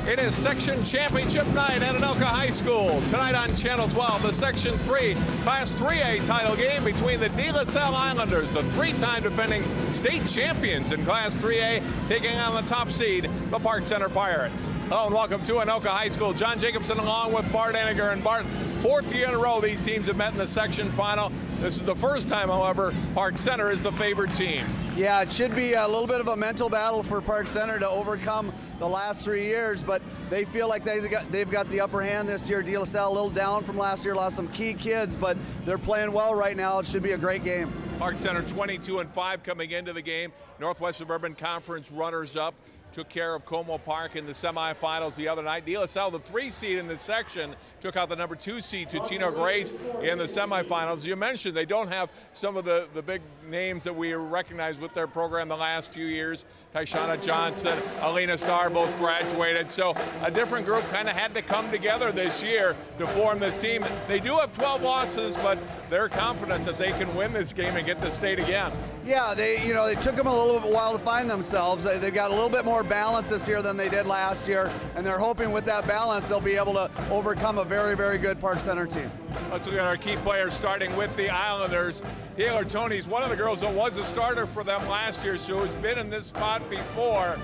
It is section championship night at Anoka High School. Tonight on Channel 12, the Section 3 Class 3A title game between the De La Salle Islanders, the three-time defending state champions in Class 3A, taking on the top seed, the Park Center Pirates. Hello and welcome to Anoka High School. John Jacobson along with Bart Eniger. And Bart, fourth year in a row these teams have met in the section final. This is the first time, however, Park Center is the favored team. Yeah, it should be a little bit of a mental battle for Park Center to overcome the last 3 years, but they feel like they've got the upper hand this year. De La Salle a little down from last year, lost some key kids, but they're playing well right now. It should be a great game. Park Center 22-5 coming into the game. Northwest Suburban Conference runners-up. Took care of Como Park in the semifinals the other night. De La Salle, the 3 seed in this section, took out the number 2 seed, Ticino Grace, in the semifinals. You mentioned they don't have some of the big names that we recognize with their program the last few years. Tyshana Johnson, Alina Starr both graduated. So a different group kind of had to come together this year to form this team. They do have 12 losses, but they're confident that they can win this game and get to state again. Yeah, they took them a little bit while to find themselves. They've got a little bit more balance this year than they did last year, and they're hoping with that balance they'll be able to overcome a very, very good Park Center team. Let's look at our key players, starting with the Islanders. Taylor Tony's one of the girls that was a starter for them last year, so has been in this spot before.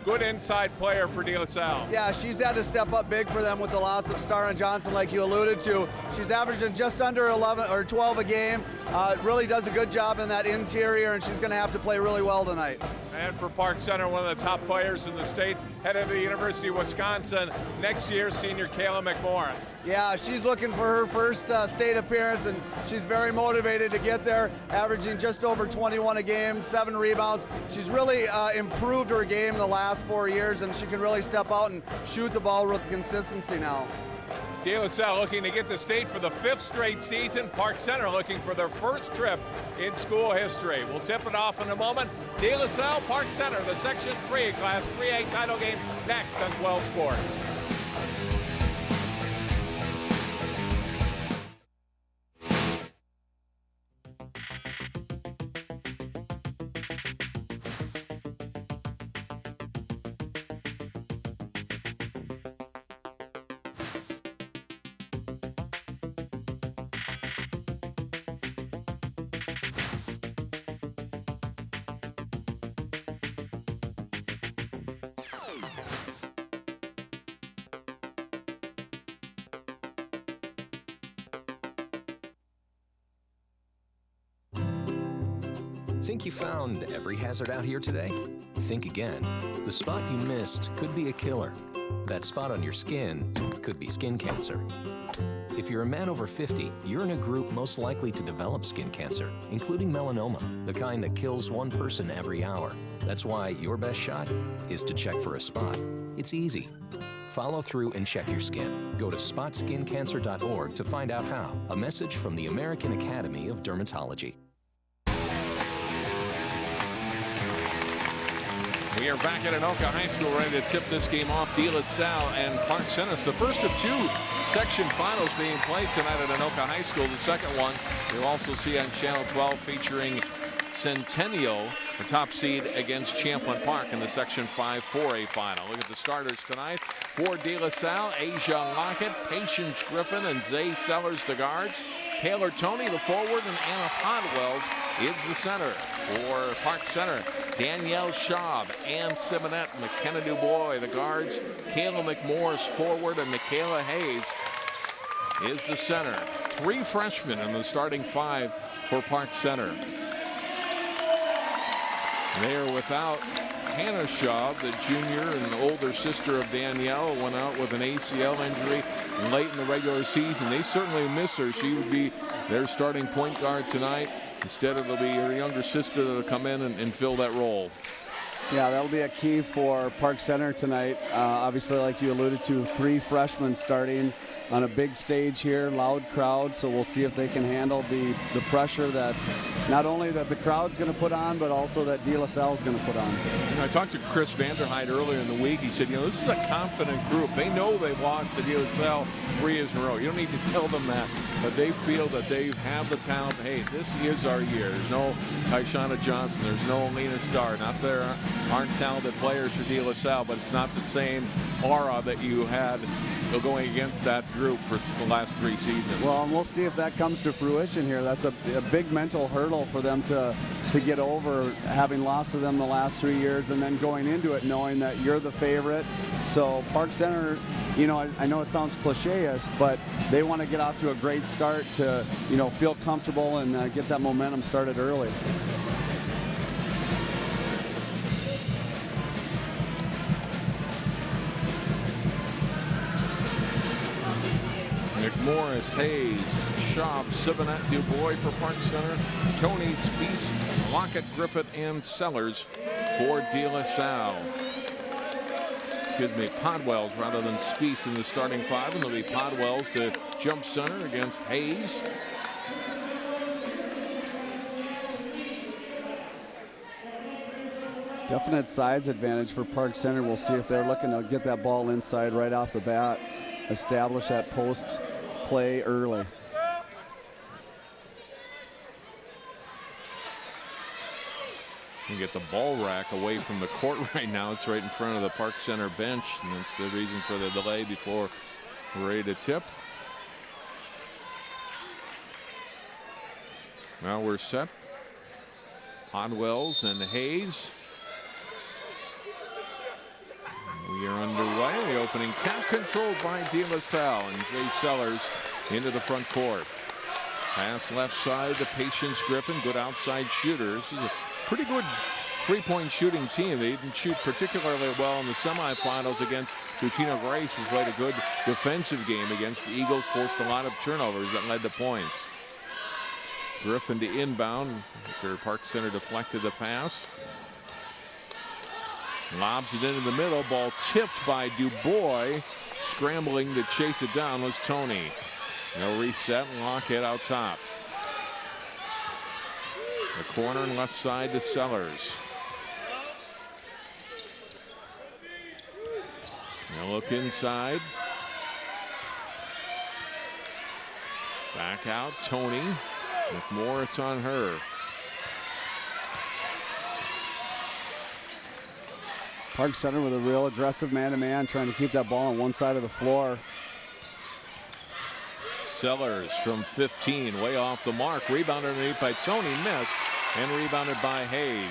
Good inside player for De La Salle. Yeah, she's had to step up big for them with the loss of Starr and Johnson, like you alluded to. She's averaging just under 11 or 12 a game. Really does a good job in that interior, and she's going to have to play really well tonight. And for Park Center, one of the top players in the state, headed to the University of Wisconsin next year, senior Kayla McMorris. Yeah, she's looking for her first state appearance, and she's very motivated to get there, averaging just over 21 a game, 7 rebounds. She's really improved her game the last 4 years, and she can really step out and shoot the ball with consistency now. De La Salle looking to get to state for the 5th straight season. Park Center looking for their first trip in school history. We'll tip it off in a moment. De La Salle, Park Center, the Section 3 Class 3A title game next on 12 Sports. Think you found every hazard out here today? Think again. The spot you missed could be a killer. That spot on your skin could be skin cancer. If you're a man over 50, you're in a group most likely to develop skin cancer, including melanoma, the kind that kills 1 person every hour. That's why your best shot is to check for a spot. It's easy. Follow through and check your skin. Go to spotskincancer.org to find out how. A message from the American Academy of Dermatology. We are back at Anoka High School ready to tip this game off. De La Salle and Park Center. It's the first of 2 section finals being played tonight at Anoka High School. The second one you'll also see on Channel 12 featuring Centennial, the top seed, against Champlin Park in the Section 5 4A final. Look at the starters tonight. For De La Salle, Asia Lockett, Patience Griffin, and Zay Sellers, the guards. Taylor Tony, the forward, and Anna Podwells is the center. For Park Center, Danielle Schaub, Ann Simonette, McKenna Dubois, the guards. Kayla McMorris, forward, and Michaela Hayes is the center. 3 freshmen in the starting 5 for Park Center. They are without Hannah Schaub, the junior and older sister of Danielle, went out with an ACL injury late in the regular season. They certainly miss her. She would be their starting point guard tonight. Instead, it'll be her younger sister that'll come in and fill that role. Yeah, that'll be a key for Park Center tonight. Obviously, like you alluded to, 3 freshmen starting. on a big stage here, loud crowd, so we'll see if they can handle the pressure that not only that the crowd's going to put on, but also that De La Salle is going to put on. I talked to Chris Vanderhyde earlier in the week. He said, this is a confident group. They know they've lost to De La Salle 3 years in a row. You don't need to tell them that, but they feel that they have the talent. Hey, this is our year. There's no Tyshauna Johnson. There's no Lena Starr. Not there aren't talented players for De La Salle, but it's not the same aura that you had going against that group for the last 3 seasons. Well, and we'll see if that comes to fruition here. That's a big mental hurdle for them to get over, having lost to them the last 3 years, and then going into it knowing that you're the favorite. So Park Center, I know it sounds cliche-ish, but they want to get off to a great start to, feel comfortable and get that momentum started early. Morris, Hayes, Schaub, Sivanet, Dubois for Park Center, Tony, Spies, Lockett, Griffith, and Sellers for De La Salle. Excuse me, Podwells rather than Spies in the starting 5, and it'll be Podwells to jump center against Hayes. Definite size advantage for Park Center. We'll see if they're looking to get that ball inside right off the bat, establish that post play early. You get the ball rack away from the court right now. It's right in front of the Park Center bench, and that's the reason for the delay before we're ready to tip. Now we're set. Podwells and Hayes. We are underway. The opening tap controlled by De La Salle, and Jay Sellers into the front court. Pass left side to Patience Griffin. Good outside shooter. This is a pretty good three-point shooting team. They didn't shoot particularly well in the semifinals against Butina Grace, who played a good defensive game against the Eagles, forced a lot of turnovers that led to points. Griffin to inbound after Park Center deflected the pass. Lobs it into the middle. Ball tipped by Dubois. Scrambling to chase it down was Tony. No reset, and Lockett out top. The corner and left side to Sellers. Now look inside. Back out, Tony. With Morris on her. Park Center with a real aggressive man-to-man, trying to keep that ball on one side of the floor. Sellers from 15, way off the mark. Rebounded underneath by Tony, missed, and rebounded by Hayes.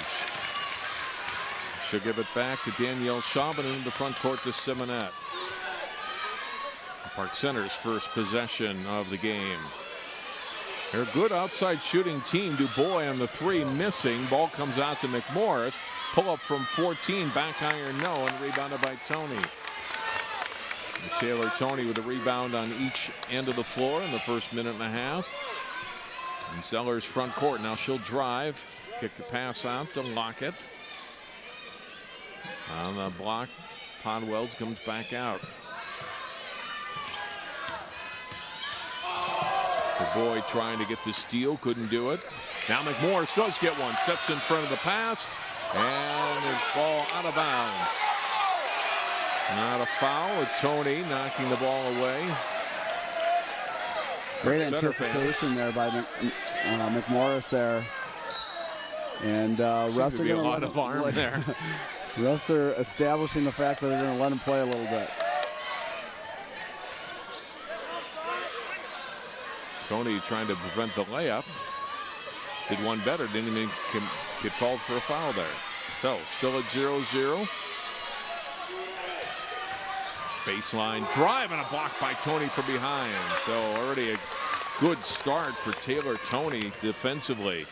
She'll give it back to Danielle Schaub and into the front court to Simonette. Park Center's first possession of the game. They're a good outside shooting team. Dubois on the 3, missing. Ball comes out to McMorris. Pull up from 14, back iron no, and rebounded by Tony. And Taylor Tony with a rebound on each end of the floor in the first minute and a half. And Sellers front court. Now she'll drive, kick the pass out to Lockett. On the block, Podwells comes back out. Dubois trying to get the steal, couldn't do it. Now McMorris does get one, steps in front of the pass. And his ball out of bounds. Not a foul with Tony knocking the ball away. Great anticipation there by McMorris there. And refs are going to let him arm there. Refs are establishing the fact that they're going to let him play a little bit. Tony trying to prevent the layup. Did one better, didn't even get called for a foul there. So still at 0-0. Baseline drive and a block by Tony from behind. So already a good start for Taylor Tony defensively.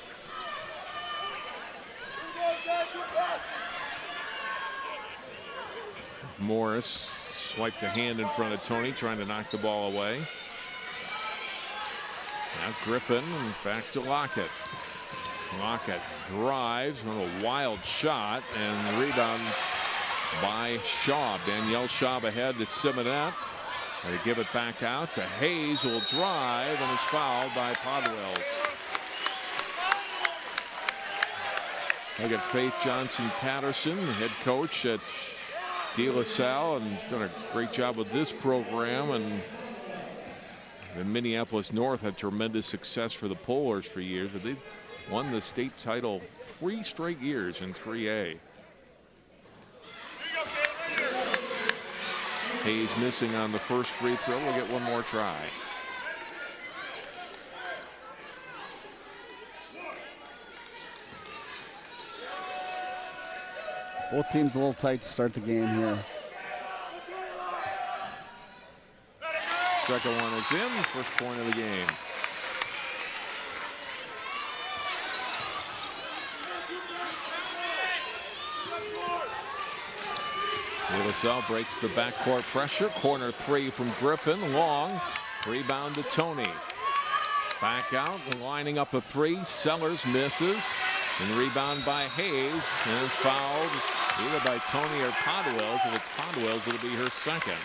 Morris swiped a hand in front of Tony, trying to knock the ball away. Now Griffin back to Lockett. Lockett drives on a wild shot, and the rebound by Schaub. Danielle Schaub ahead to Simonette. They give it back out to Hayes, who will drive and is fouled by Podwells. Look at Faith Johnson-Patterson, the head coach at De La Salle, and has done a great job with this program. And the Minneapolis North had tremendous success for the Polars for years, but they've won the state title 3 straight years in 3A. Hayes missing on the first free throw. We'll get one more try. Both teams a little tight to start the game here. Second one is in. First point of the game. De La Salle breaks the backcourt pressure. Corner 3 from Griffin. Long. Rebound to Tony. Back out. Lining up a 3. Sellers misses. And rebound by Hayes. And is fouled either by Tony or Podwells. If it's Podwells, it'll be her second.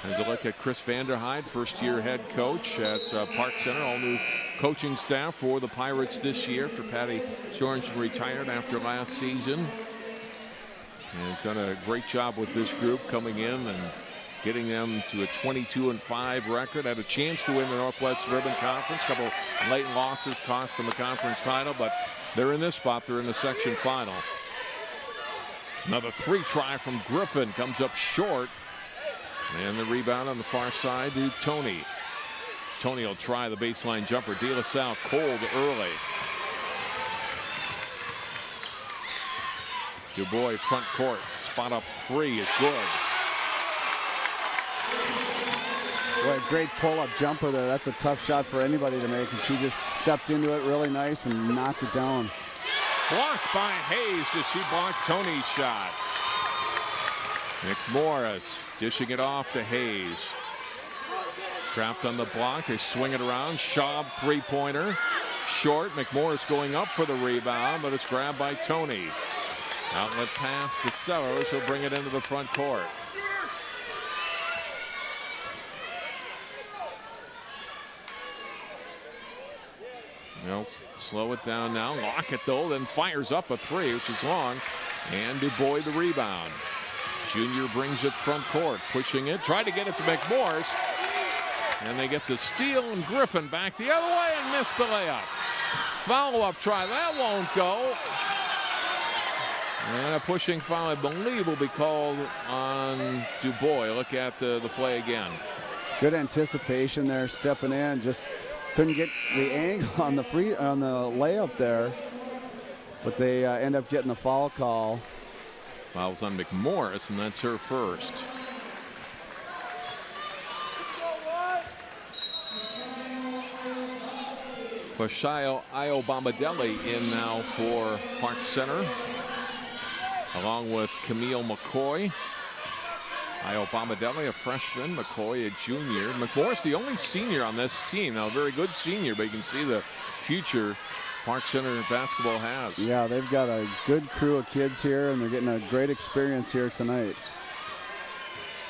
As a look at Chris Vanderhyde, first-year head coach at Park Center. All new coaching staff for the Pirates this year after Patty Sorensen retired after last season. And it's done a great job with this group coming in and getting them to a 22-5 record. Had a chance to win the Northwest Suburban Conference. A couple late losses cost them a conference title, but they're in this spot. They're in the section final. Another 3 try from Griffin comes up short. And the rebound on the far side to Tony. Tony will try the baseline jumper. De La Salle cold early. Dubois front court. Spot up 3 is good. Boy, great pull-up jumper there. That's a tough shot for anybody to make. And she just stepped into it really nice and knocked it down. Blocked by Hayes as she blocked Tony's shot. McMorris dishing it off to Hayes. Trapped on the block. They swing it around. Schaub 3-pointer. Short. McMorris going up for the rebound, but it's grabbed by Tony. Outlet pass to Sellers. He'll bring it into the front court. They'll slow it down now. Lockett, though, then fires up a 3, which is long. And Dubois the rebound. Junior brings it front court, pushing it, tried to get it to McMorris, and they get the steal, and Griffin back the other way and missed the layup. Follow-up try, that won't go. And a pushing foul, I believe, will be called on Dubois. Look at the play again. Good anticipation there, stepping in, just couldn't get the angle on the layup there, but they end up getting the foul call. Fouls on McMorris, and that's her first. Osseo Iobamadeli in now for Park Center, along with Camille McCoy. Iobamadeli, a freshman, McCoy, a junior. McMorris, the only senior on this team. Now, a very good senior, but you can see the future Park Center basketball has. Yeah, they've got a good crew of kids here, and they're getting a great experience here tonight.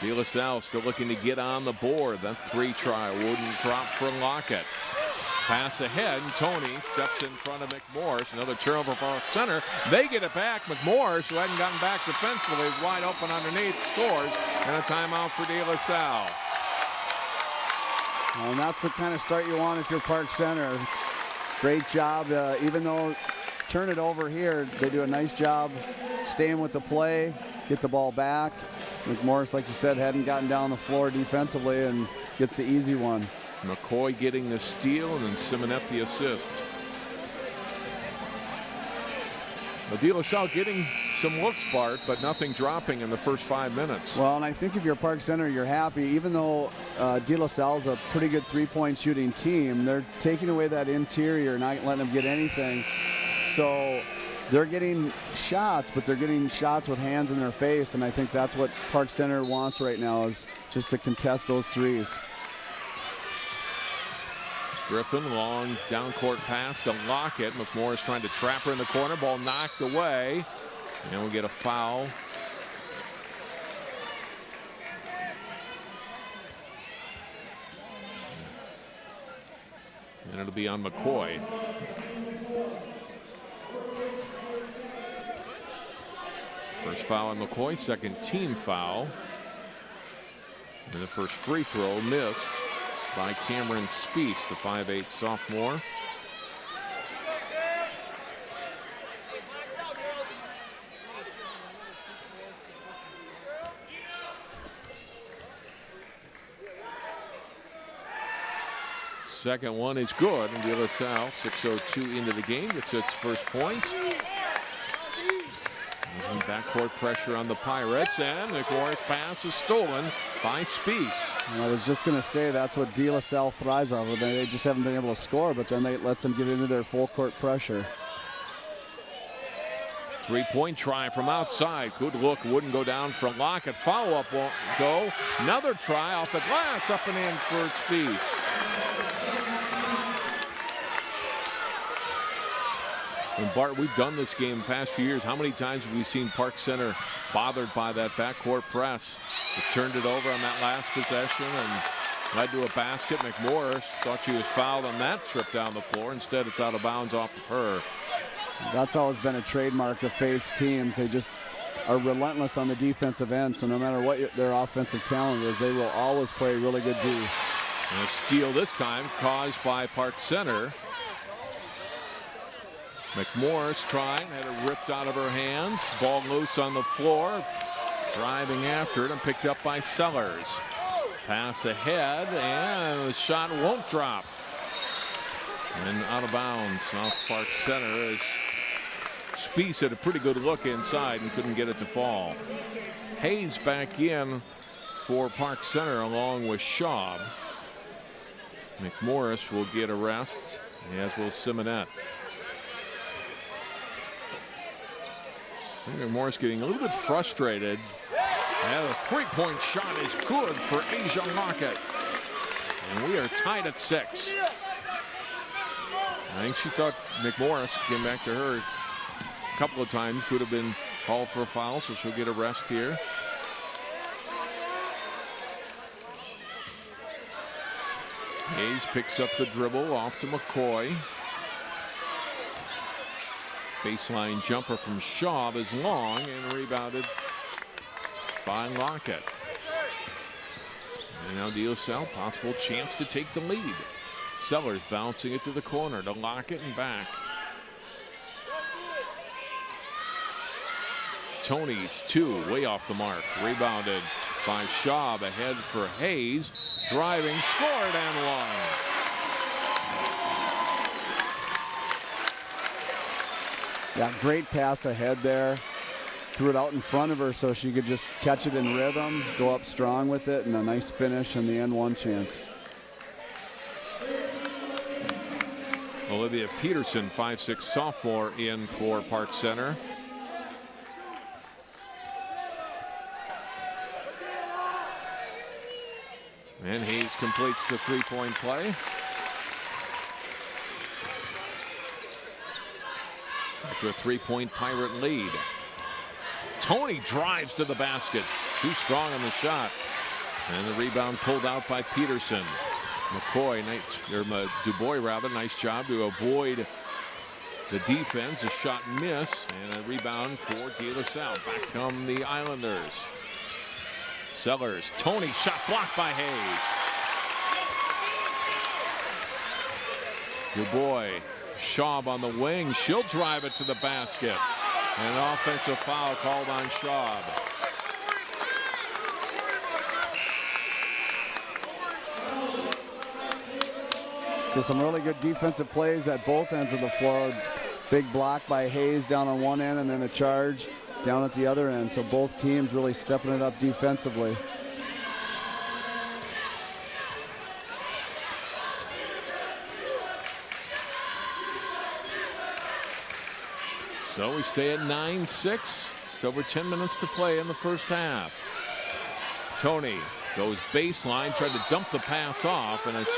De La Salle still looking to get on the board. That 3 try wouldn't drop for Lockett. Pass ahead, and Tony steps in front of McMorris. Another turnover for Park Center. They get it back. McMorris, who hadn't gotten back defensively, is wide open underneath, scores, and a timeout for De La Salle. Well, and that's the kind of start you want if you're Park Center. Great job, even though turn it over here, they do a nice job staying with the play, get the ball back. McMorris, like you said, hadn't gotten down the floor defensively and gets the easy one. McCoy getting the steal, and then Simonet the assist. De La Salle getting some looks, Bart, but nothing dropping in the first 5 minutes. Well, and I think if you're Park Center, you're happy. Even though De La Salle's a pretty good 3-point shooting team, they're taking away that interior, not letting them get anything. So they're getting shots, but they're getting shots with hands in their face, and I think that's what Park Center wants right now, is just to contest those threes. Griffin, long down court pass to Lockett. McMorris trying to trap her in the corner. Ball knocked away. And we'll get a foul And it'll be on McCoy. First foul on McCoy, second team foul. And the first free throw missed by Cameron Spiess, the 5'8" sophomore. Second one is good, and De La Salle, 6:02 into the game, gets its first point. Backcourt pressure on the Pirates, and McMorris pass is stolen by Spiess. I was just going to say that's what De La Salle thrives off of. They just haven't been able to score, but then they lets them get into their full court pressure. Three-point try from outside. Good look, wouldn't go down for Lockett. Follow-up won't go. Another try off the glass, up and in for Spiess. And Bart, we've done this game the past few years. How many times have we seen Park Center bothered by that backcourt press? Just turned it over on that last possession and led to a basket. McMorris thought she was fouled on that trip down the floor. Instead, it's out of bounds off of her. That's always been a trademark of Faith's teams. They just are relentless on the defensive end. So no matter what their offensive talent is, they will always play really good D. And a steal this time caused by Park Center. McMorris trying, had it ripped out of her hands. Ball loose on the floor. Driving after it and picked up by Sellers. Pass ahead, and the shot won't drop. And out of bounds off Park Center as Spiess had a pretty good look inside and couldn't get it to fall. Hayes back in for Park Center along with Schaub. McMorris will get a rest, as will Simonette. McMorris getting a little bit frustrated. And the three-point shot is good for Asia Lockett. And we are tied at 6. I think she thought McMorris came back to her a couple of times. Could have been called for a foul, so she'll get a rest here. Hayes picks up the dribble off to McCoy. Baseline jumper from Schaub is long and rebounded by Lockett. And now De La Salle, possible chance to take the lead. Sellers bouncing it to the corner to Lockett and back. Tony, it's 2, way off the mark. Rebounded by Schaub, ahead for Hayes. Driving, scored, and one. Yeah, great pass ahead there. Threw it out in front of her so she could just catch it in rhythm, go up strong with it, and a nice finish on the end one chance. Olivia Peterson, 5'6" sophomore, in for Park Center. And Hayes completes the three-point play. After a three-point Pirate lead. Tony drives to the basket. Too strong on the shot. And the rebound pulled out by Peterson. McCoy, Dubois rather, nice job to avoid the defense. A shot miss and a rebound for De La Salle. Back come the Islanders. Sellers, Tony, shot blocked by Hayes. Dubois, Schaub on the wing. She'll drive it to the basket. And an offensive foul called on Schaub. So some really good defensive plays at both ends of the floor. Big block by Hayes down on one end and then a charge down at the other end. So both teams really stepping it up defensively. So we stay at 9-6. Just over 10 minutes to play in the first half. Tony goes baseline, tried to dump the pass off, and it's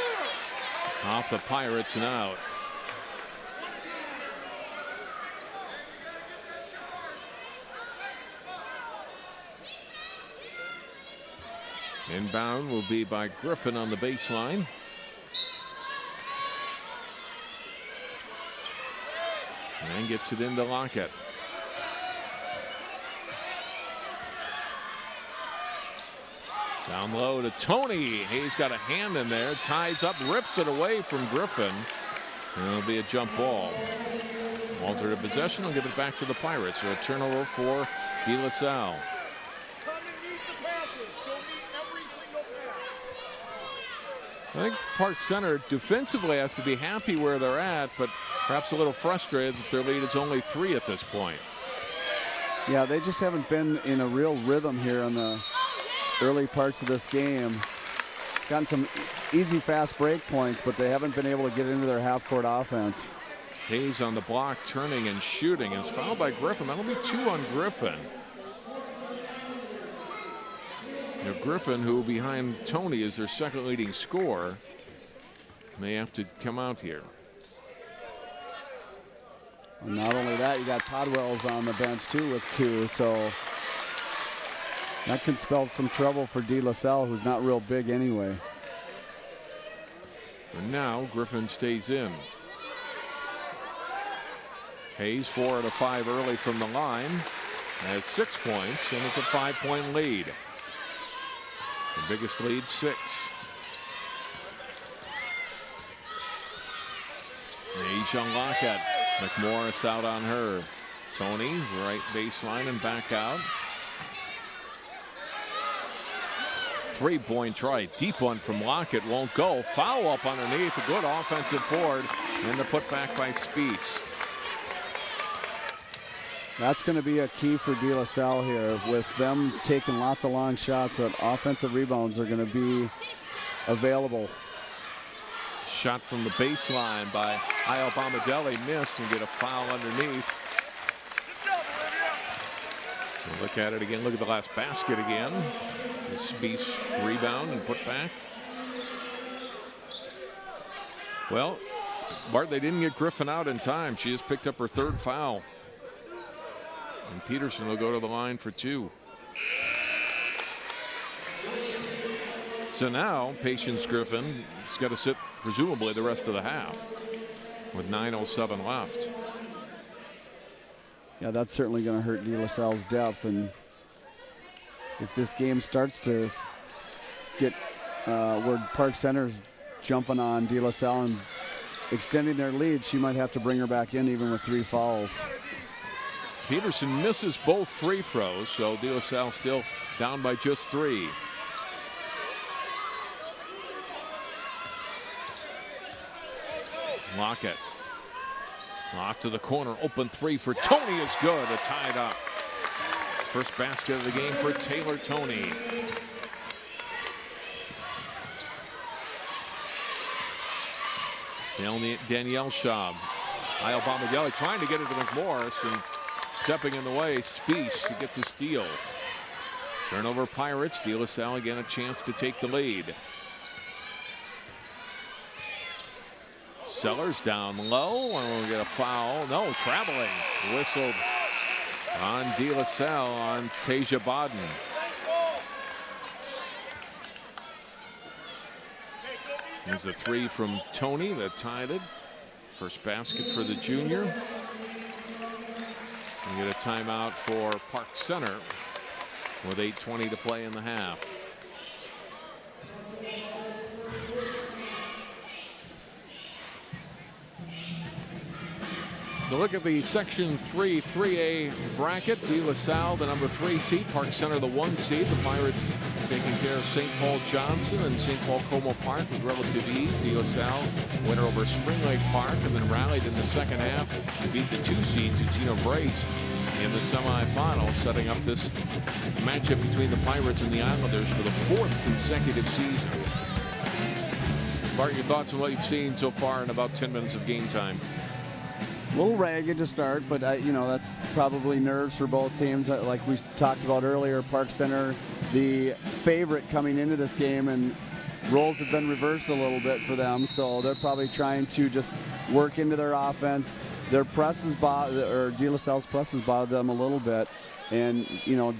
off the Pirates and out. Inbound will be by Griffin on the baseline. And gets it into Lockett. Down low to Tony. Hayes got a hand in there, ties up, rips it away from Griffin. And it'll be a jump ball. Altered possession will give it back to the Pirates. So a turnover for De La Salle. I think Park Center defensively has to be happy where they're at, but perhaps a little frustrated that their lead is only 3 at this point. Yeah, they just haven't been in a real rhythm here in the early parts of this game. Gotten some easy, fast break points, but they haven't been able to get into their half-court offense. Hayes on the block, turning and shooting, is fouled by Griffin. That'll be 2 on Griffin. Now Griffin, who behind Tony is their second leading scorer, may have to come out here. And not only that, you got Podwell's on the bench too with 2, so that can spell some trouble for De La Salle, who's not real big anyway. And now Griffin stays in. Hayes 4 out of 5 early from the line, has 6 points, and it's a 5-point lead. The biggest lead, 6. Hayes on Lockett. McMorris out on her. Tony, right baseline and back out. 3-point try. Deep one from Lockett. Won't go. Foul up underneath. A good offensive board. And the putback by Spieth. That's going to be a key for De La Salle here. With them taking lots of long shots, that offensive rebounds are going to be available. Shot from the baseline by Bomadelli, missed and get a foul underneath. We'll look at it again. Look at the last basket again. Spieth rebound and put back. Well, Bart, they didn't get Griffin out in time. She just picked up her 3rd foul. And Peterson will go to the line for 2. So now Patience Griffin has got to sit presumably the rest of the half with 9:07 left. Yeah, that's certainly going to hurt De La Salle's depth, and if this game starts to get where Park Center's jumping on De La Salle and extending their lead, she might have to bring her back in even with 3 fouls. Peterson misses both free throws, so De La Salle still down by just 3. Lockett. Off to the corner. Open 3 for Tony is good. A tied up. First basket of the game for Taylor Tony. Danielle Schaub. Bomadelli trying to get it to McMorris and stepping in the way. Spieth to get the steal. Turnover Pirates. De La Salle again a chance to take the lead. Sellers down low, and we'll get a foul. No, traveling. Whistled on De La Salle on Tasia Bodden. There's a 3 from Tony that tied it. First basket for the junior. We get a timeout for Park Center with 8:20 to play in the half. To look at the Section 3 3A bracket, De La Salle, the number 3 seed, Park Center, the 1 seed. The Pirates taking care of St. Paul Johnson and St. Paul Como Park with relative ease. De La Salle winner over Spring Lake Park and then rallied in the second half to beat the 2 seed Gino Brace in the semifinals, setting up this matchup between the Pirates and the Islanders for the 4th consecutive season. Bart, your thoughts on what you've seen so far in about 10 minutes of game time? A little ragged to start, but that's probably nerves for both teams. Like we talked about earlier, Park Center, the favorite coming into this game, and roles have been reversed a little bit for them. So they're probably trying to just work into their offense. Their press is De La Salle's press has bothered them a little bit, and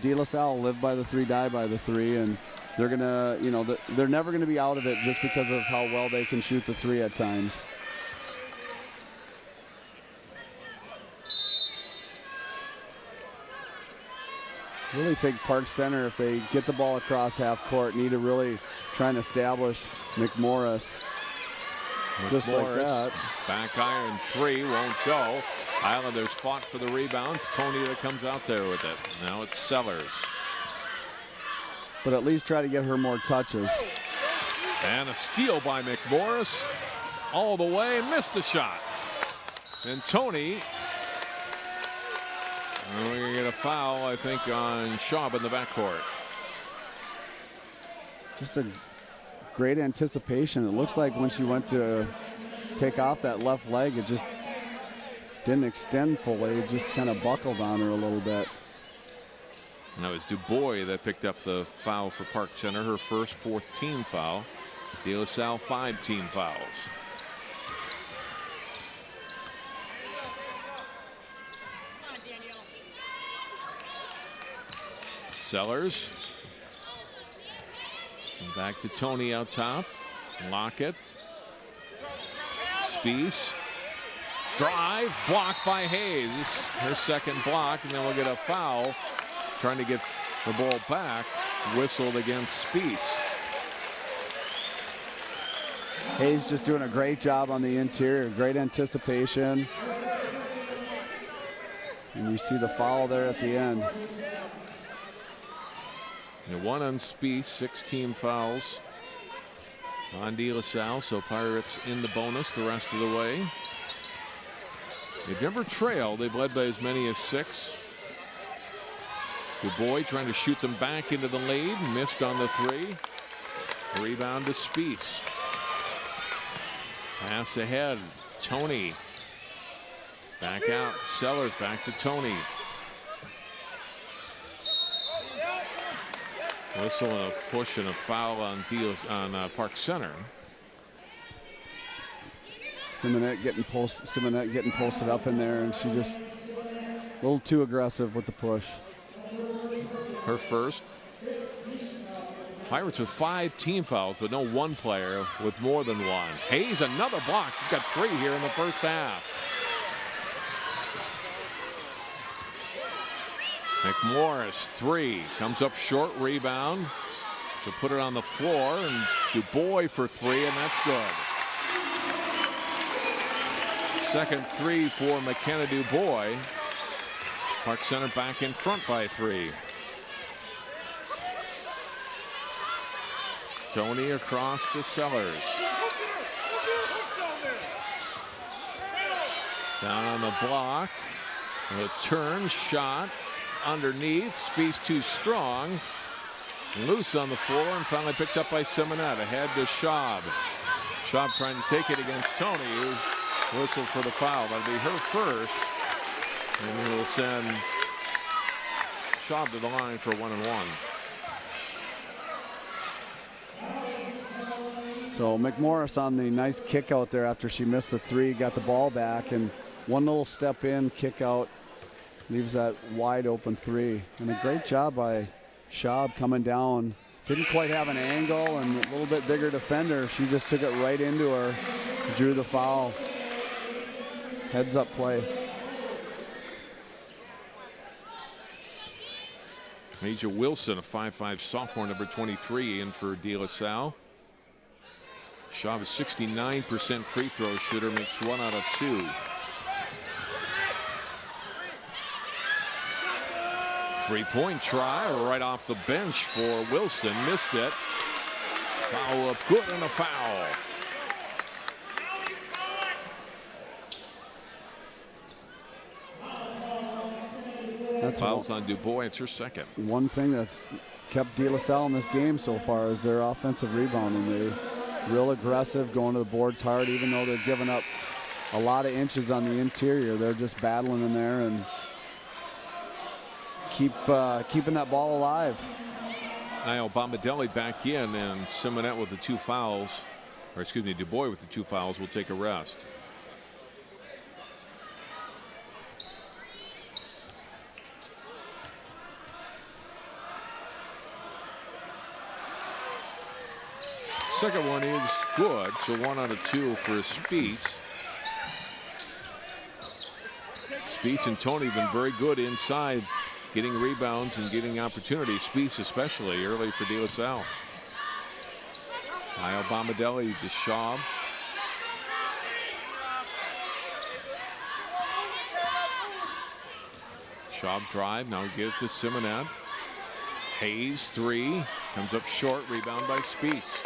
De La Salle live by the 3, die by the 3, and they're gonna, they're never gonna be out of it just because of how well they can shoot the 3 at times. Really think Park Center, if they get the ball across half court, need to really try and establish McMorris. Just like that. Back iron three won't go. Islanders fought for the rebounds. Tony that comes out there with it. Now it's Sellers. But at least try to get her more touches. And a steal by McMorris. All the way, missed the shot. And Tony. And we're going to get a foul, I think, on Schaub in the backcourt. Just a great anticipation. It looks like when she went to take off that left leg, it just didn't extend fully. It just kind of buckled on her a little bit. And that was Dubois that picked up the foul for Park Center, her first, fourth team foul. De La Salle, 5 team fouls. Sellers. And back to Tony out top. Lockett. Spies. Drive. Blocked by Hayes. Her second block. And then we'll get a foul. Trying to get the ball back. Whistled against Spies. Hayes just doing a great job on the interior. Great anticipation. And you see the foul there at the end. And 1 on Spies, 6 team fouls on De La Salle, so Pirates in the bonus the rest of the way. They've never trailed. They've led by as many as 6. Dubois trying to shoot them back into the lead. Missed on the 3. Rebound to Spies. Pass ahead. Tony. Back out. Sellers back to Tony. Whistle and a push and a foul on Park Center. Simonette getting posted up in there, and she just a little too aggressive with the push. Her first. Pirates with 5 team fouls, but no one player with more than 1. Hayes, another block. She's got 3 here in the first half. McMorris, 3. Comes up short, rebound. To put it on the floor, and Dubois for 3, and that's good. Second 3 for McKenna Dubois. Park Center back in front by 3. Tony across to Sellers. Down on the block. A turn shot underneath. Spies too strong. Loose on the floor and finally picked up by Simonette. Ahead to Schaub. Schaub trying to take it against Tony, who's whistled for the foul. That'll be her first. And he'll send Schaub to the line for 1-and-1. So McMorris on the nice kick out there after she missed the 3, got the ball back, and one little step in, kick out, leaves that wide open 3. And a great job by Schaub coming down. Didn't quite have an angle, and a little bit bigger defender. She just took it right into her, drew the foul. Heads up play. Major Wilson, a 5'5" sophomore, number 23, in for De La Salle. Schaub is 69% free throw shooter, makes 1 out of 2. Three-point try right off the bench for Wilson. Missed it. Foul up good and a foul. That's fouls on Dubois. It's her second. One thing that's kept De La Salle in this game so far is their offensive rebounding. They're real aggressive, going to the boards hard, even though they're giving up a lot of inches on the interior. They're just battling in there and keeping that ball alive. Now Bombadilli back in, and Simonette with the 2 fouls, or excuse me, Dubois with the 2 fouls will take a rest. Second one is good, so 1 out of 2 for Spies. Spies and Tony have been very good inside getting rebounds and getting opportunities. Spieth especially early for De La Salle. Kyle Bombadilli to Schaub. Schaub drive, now get it to Simonet. Hayes, three, comes up short, rebound by Spieth.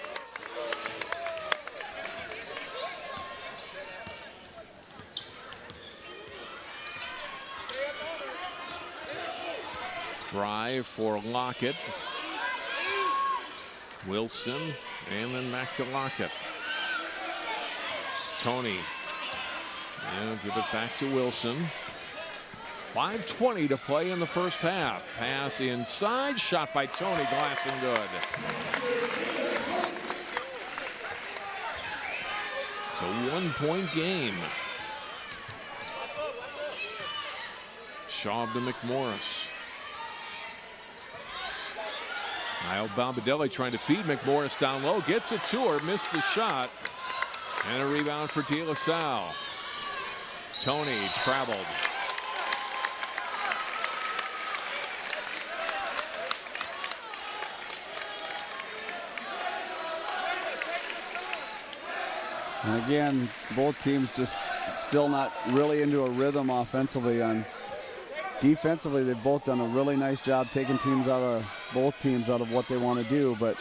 Drive for Lockett. Wilson, and then back to Lockett. Tony, and give it back to Wilson. 5:20 to play in the first half. Pass inside, shot by Tony, glass and good. It's a 1-point game. Schaub to McMorris. Kyle Bombadilli trying to feed McMorris down low. Gets it to her, missed the shot. And a rebound for De La Salle. Tony traveled. And again, both teams just still not really into a rhythm offensively. On defensively, they've both done a really nice job taking both teams out of what they want to do, but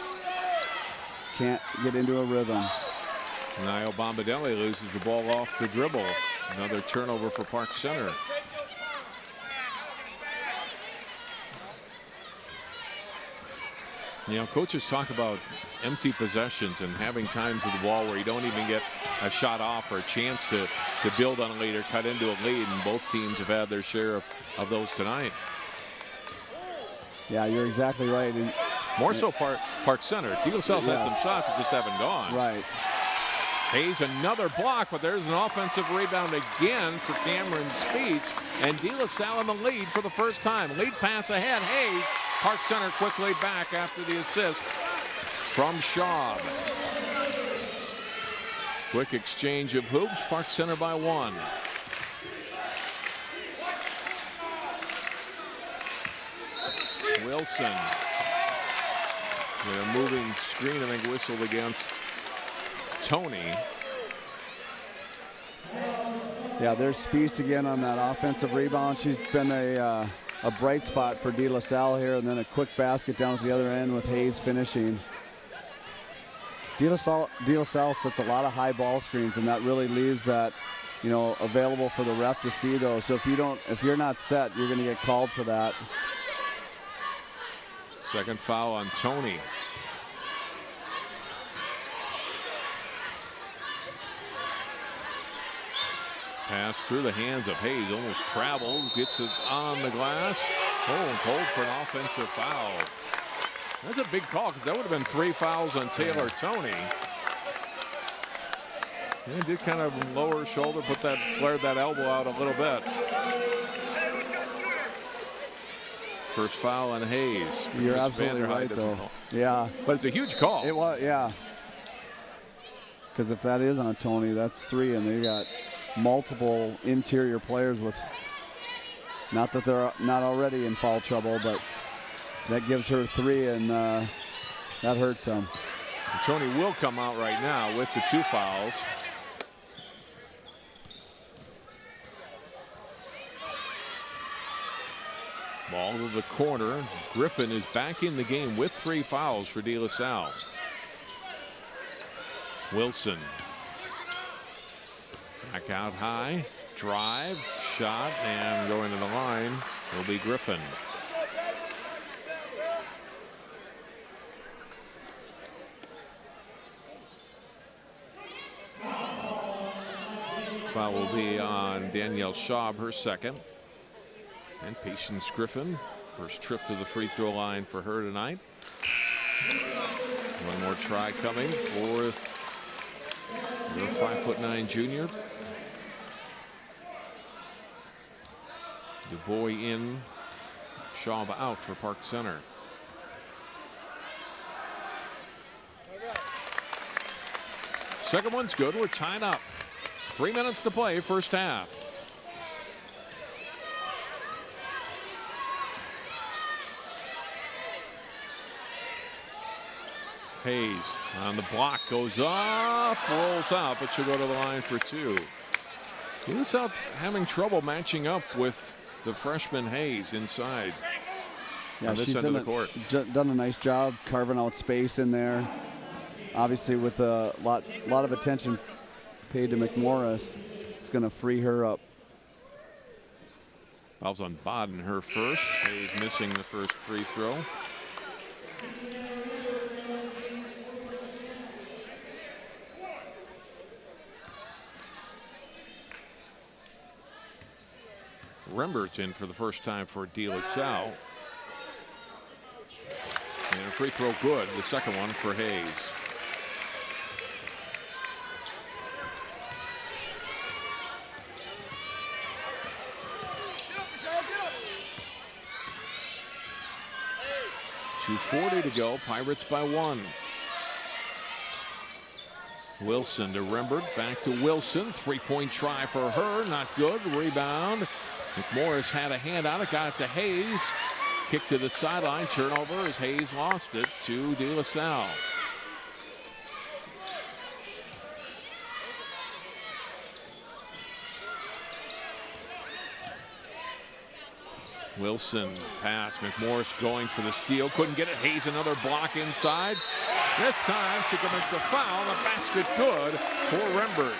can't get into a rhythm. Niall Bombadilli loses the ball off the dribble. Another turnover for Park Center. You know, coaches talk about empty possessions and having times with the ball where you don't even get a shot off or a chance to build on a lead or cut into a lead, and both teams have had their share of those tonight. Yeah, you're exactly right. And more so Park Center. De La Salle's had some shots that just haven't gone. Right. Hayes another block, but there's an offensive rebound again for Cameron Spieth, and De La Salle in the lead for the first time. Lead pass ahead, Hayes. Park Center quickly back after the assist from Schaub. Quick exchange of hoops. Park Center by 1. Wilson with a moving screen, I think, whistled against Tony. Yeah, there's Spieth again on that offensive rebound. She's been a bright spot for De La Salle here, and then a quick basket down at the other end with Hayes finishing. De La Salle sets a lot of high ball screens, and that really leaves that, you know, available for the ref to see those. So if you're not set, you're going to get called for that. Second foul on Tony. Pass through the hands of Hayes, almost travels, gets it on the glass. Oh, called for an offensive foul. That's a big call, because that would have been 3 fouls on Taylor Tony. He did kind of lower shoulder, flared that elbow out a little bit. First foul on Hayes. You're absolutely right, though. Yeah. But it's a huge call. It was, yeah. Because if that is on Tony, that's 3, and they got multiple interior players with, not that they're not already in foul trouble, but that gives her 3, and that hurts them. Tony will come out right now with the 2 fouls. Ball to the corner. Griffin is back in the game with 3 fouls for De La Salle. Wilson. Back out high. Drive. Shot. And going to the line will be Griffin. Foul will be on Danielle Schaub, her second. And Patience Griffin, first trip to the free throw line for her tonight. One more try coming for the 5'9" junior. DuBois in, Schaub out for Park Center. Second one's good. We're tied up. 3 minutes to play, first half. Hayes on the block, goes up, rolls out, but she'll go to the line for 2. De La Salle having trouble matching up with the freshman Hayes inside. Yeah, she's done a nice job carving out space in there. Obviously, with a lot of attention paid to McMorris, it's going to free her up. Fouls on Bodden, her first. Hayes missing the first free throw. Rembert's in for the first time for De La Salle. And a free throw good, the second one for Hayes. .240 to go, Pirates by 1. Wilson to Rembert, back to Wilson, three-point try for her, not good, rebound. McMorris had a hand on it, got it to Hayes. Kick to the sideline, turnover as Hayes lost it to De La Salle. Wilson pass, McMorris going for the steal, couldn't get it. Hayes another block inside. This time she commits a foul, the basket good for Rembert.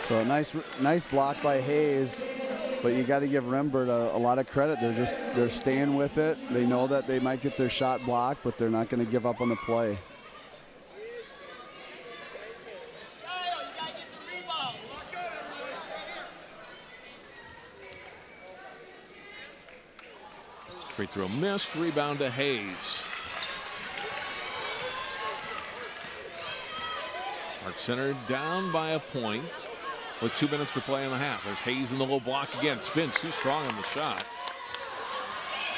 So a nice block by Hayes, but you got to give Rembert a lot of credit. They're staying with it. They know that they might get their shot blocked, but they're not going to give up on the play. Free throw missed, rebound to Hayes. Park Center down by a point with 2 minutes to play in the half. There's Hayes in the low block again. Spins too strong on the shot.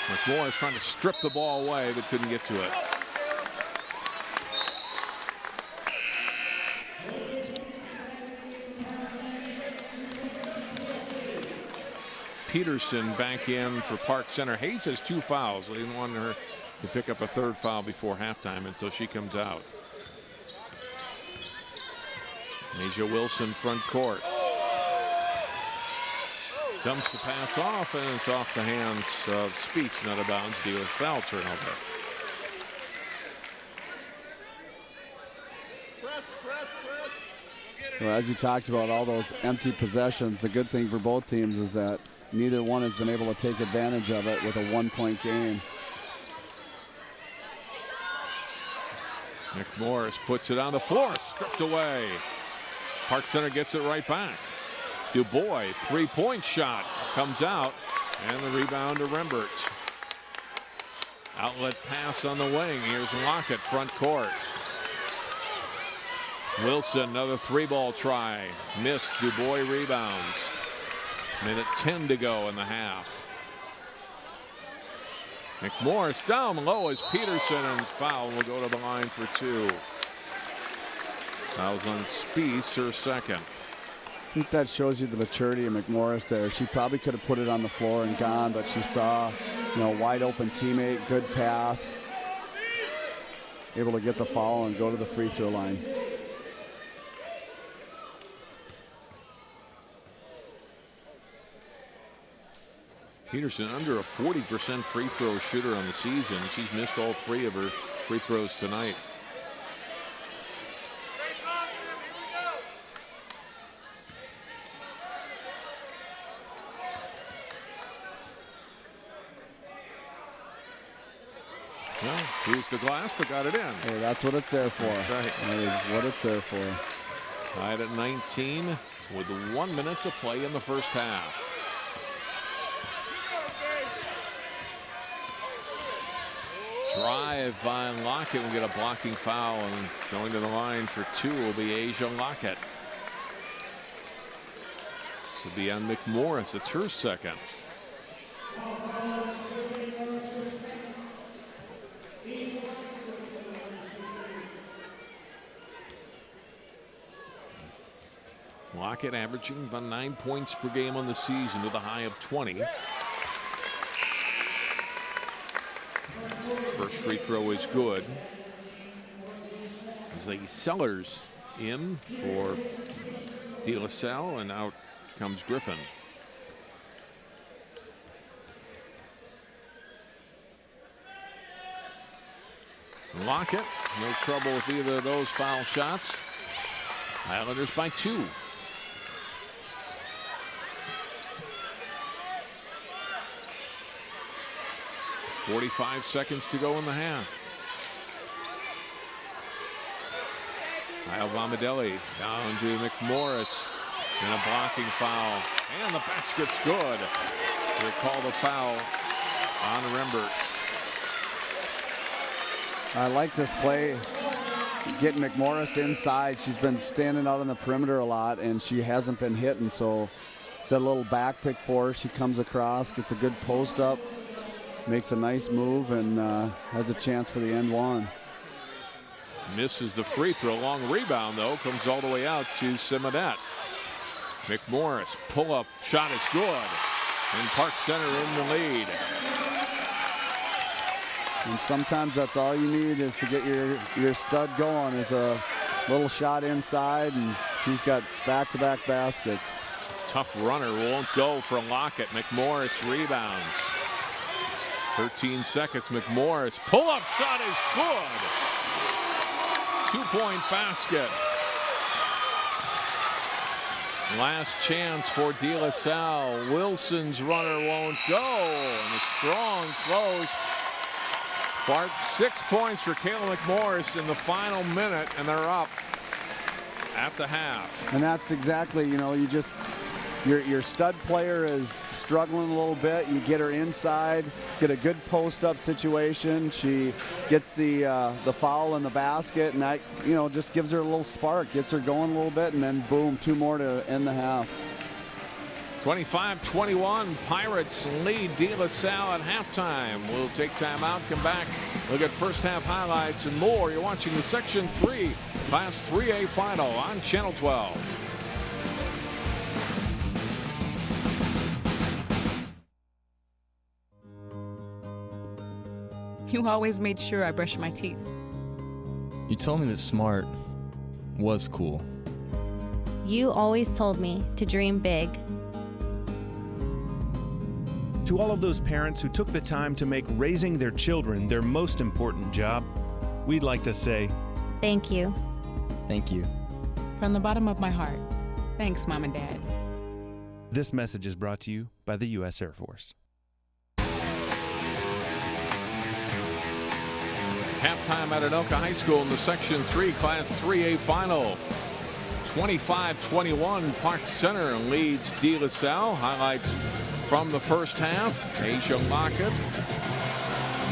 McMorris trying to strip the ball away but couldn't get to it. Peterson back in for Park Center. Hayes has 2 fouls. They didn't want her to pick up a 3rd foul before halftime, and so she comes out. Asia Wilson front court. Dumps the pass off, and it's off the hands of Speaks, not out of bounds. De La Salle turnover. So as you talked about all those empty possessions, the good thing for both teams is that neither one has been able to take advantage of it with a 1-point game. McMorris puts it on the floor, stripped away. Park Center gets it right back. Dubois, 3-point shot, comes out, and the rebound to Rembert. Outlet pass on the wing. Here's Lockett, front court. Wilson, another 3-ball try. Missed, Dubois rebounds. Minute 10 to go in the half. McMorris down low as Peterson, and foul will go to the line for 2. Fouls on Spieth, her second. I think that shows you the maturity of McMorris there. She probably could have put it on the floor and gone, but she saw, wide open teammate, good pass. Able to get the foul and go to the free throw line. Peterson under a 40% free throw shooter on the season. She's missed all 3 of her free throws tonight. Well, used the glass, but got it in. Hey, that's what it's there for. That's right. That is what it's there for. Tied at 19 with 1 minute to play in the first half. Drive by Lockett will get a blocking foul, and going to the line for 2 will be Asia Lockett. This will be on McMorris. It's her second. Lockett averaging about 9 points per game on the season with a high of 20. free throw is good. As the Sellers in for De La Salle, and out comes Griffin. Lockett, no trouble with either of those foul shots. Islanders by 2. .45 seconds to go in the half. Kyle Vomidelli down to McMorris, and a blocking foul, and the basket's good. They call the foul on Rembert. I like this play, getting McMorris inside. She's been standing out on the perimeter a lot, and she hasn't been hitting, so it's a little back pick for her. She comes across, gets a good post up, makes a nice move, and has a chance for the end one. Misses the free throw. Long rebound, though, comes all the way out to Simonet. McMorris, pull-up shot is good, and Park Center in the lead. And sometimes that's all you need is to get your stud going, is a little shot inside, and she's got back-to-back baskets. Tough runner, won't go for Lockett. McMorris rebounds. 13 seconds. McMorris, pull-up shot is good. 2-point basket. Last chance for De La Salle. Wilson's runner won't go, and a strong close. Bart, 6 points for Kayla McMorris in the final minute, and they're up at the half. And that's exactly, you just, your stud player is struggling a little bit. You get her inside, get a good post-up situation. She gets the foul in the basket, and that, just gives her a little spark, gets her going a little bit, and then boom, 2 more to end the half. 25-21, Pirates lead De La Salle at halftime. We'll take time out, come back, look at first half highlights and more. You're watching the Section 3 Class 3A Final on Channel 12. You always made sure I brushed my teeth. You told me that smart was cool. You always told me to dream big. To all of those parents who took the time to make raising their children their most important job, we'd like to say, thank you. Thank you. From the bottom of my heart, thanks, Mom and Dad. This message is brought to you by the U.S. Air Force. Halftime at Anoka High School in the Section 3 Class 3A Final. 25-21, Park Center leads De La Salle. Highlights from the first half. Asia Lockett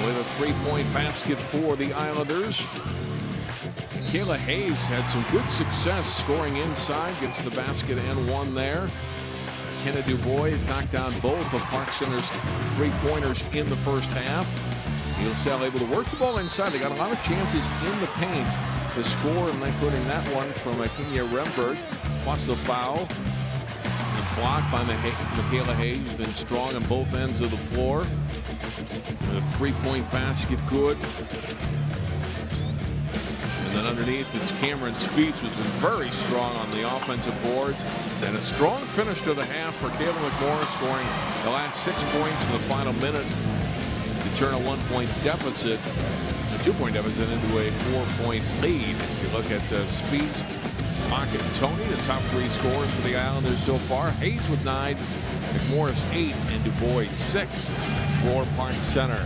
with a 3-point basket for the Islanders. Kayla Hayes had some good success scoring inside, gets the basket and one there. Kenna DuBois knocked down both of Park Center's 3-pointers in the first half. De La Salle able to work the ball inside. They got a lot of chances in the paint to score, and including that one from Kenya Rembert, plus the foul. The block by Michaela Hayes has been strong on both ends of the floor. And a 3-point basket good. And then underneath, it's Cameron Speets, who's been very strong on the offensive boards. And a strong finish to the half for Kayla McMorris, scoring the last 6 points in the final minute to turn a 1-point deficit, a 2-point deficit, into a 4-point lead. As you look at Speets, Lockett, Tony, the top 3 scorers for the Islanders so far. Hayes with 9, McMorris 8, and DuBois 6 for Park Center.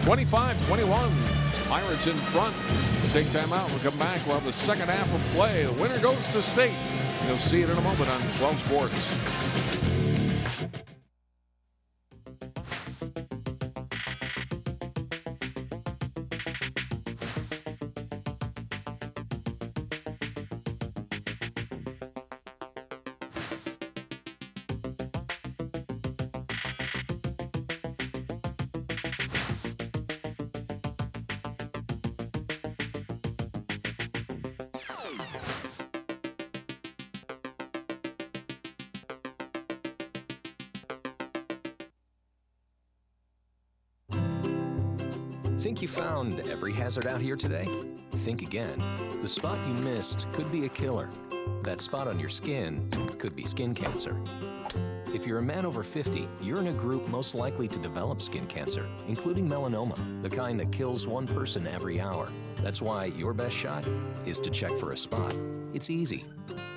25-21, Pirates in front. We'll take time out. We'll come back. We'll have the second half of play. The winner goes to state. You'll see it in a moment on 12 Sports. Think you found every hazard out here today? Think again. The spot you missed could be a killer. That spot on your skin could be skin cancer. If you're a man over 50, you're in a group most likely to develop skin cancer, including melanoma, the kind that kills one person every hour. That's why your best shot is to check for a spot. It's easy.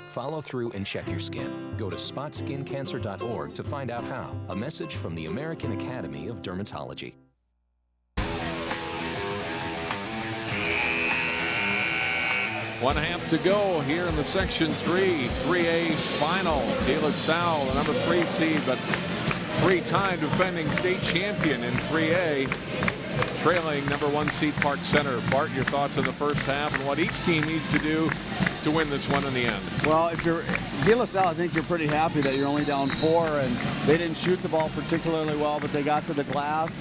Follow through and check your skin. Go to spotskincancer.org to find out how. A message from the American Academy of Dermatology. 1/2 to go here in the Section 3A final. De La Salle, the number 3 seed, but 3-time defending state champion in 3A, trailing number 1 seed Park Center. Bart, your thoughts on the first half and what each team needs to do to win this one in the end? Well, if you're De La Salle, I think you're pretty happy that you're only down 4, and they didn't shoot the ball particularly well, but they got to the glass.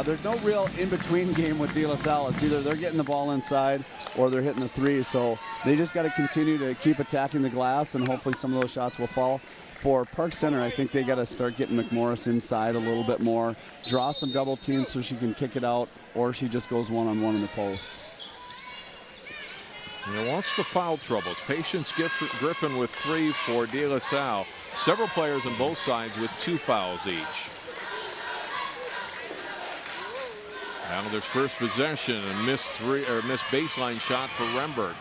There's no real in-between game with De La Salle. It's either they're getting the ball inside or they're hitting the 3. So they just got to continue to keep attacking the glass, and hopefully some of those shots will fall. For Park Center, I think they got to start getting McMorris inside a little bit more, draw some double teams so she can kick it out, or she just goes one-on-one in the post. And wants the foul troubles. Patience Griffin with 3 for De La Salle. Several players on both sides with 2 fouls each. Now their first possession, and missed baseline shot for Remberg.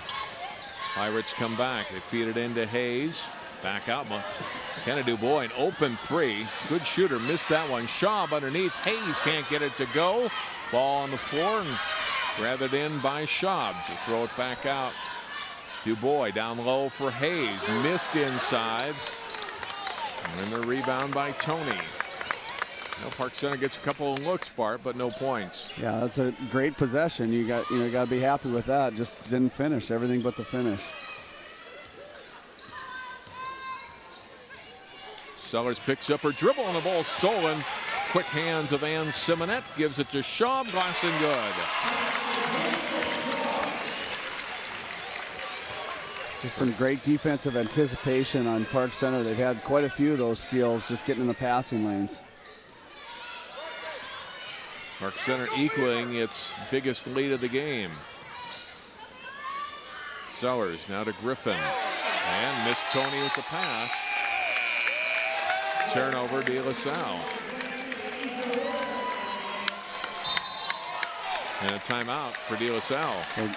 Pirates come back. They feed it into Hayes. Back out. McKenna Dubois, an open 3. Good shooter. Missed that one. Schaub underneath. Hayes can't get it to go. Ball on the floor and gathered in by Schaub to throw it back out. Dubois down low for Hayes. Missed inside. And then the rebound by Tony. Park Center gets a couple of looks, Bart, but no points. Yeah, that's a great possession. You got to be happy with that. Just didn't finish. Everything but the finish. Sellers picks up her dribble and the ball stolen. Quick hands of Ann Simonette gives it to Schaub. Glass and good. Just some great defensive anticipation on Park Center. They've had quite a few of those steals just getting in the passing lanes. Park Center equaling its biggest lead of the game. Sellers now to Griffin. And missed Tony with the pass. Turnover, De La Salle. And a timeout for De La Salle. So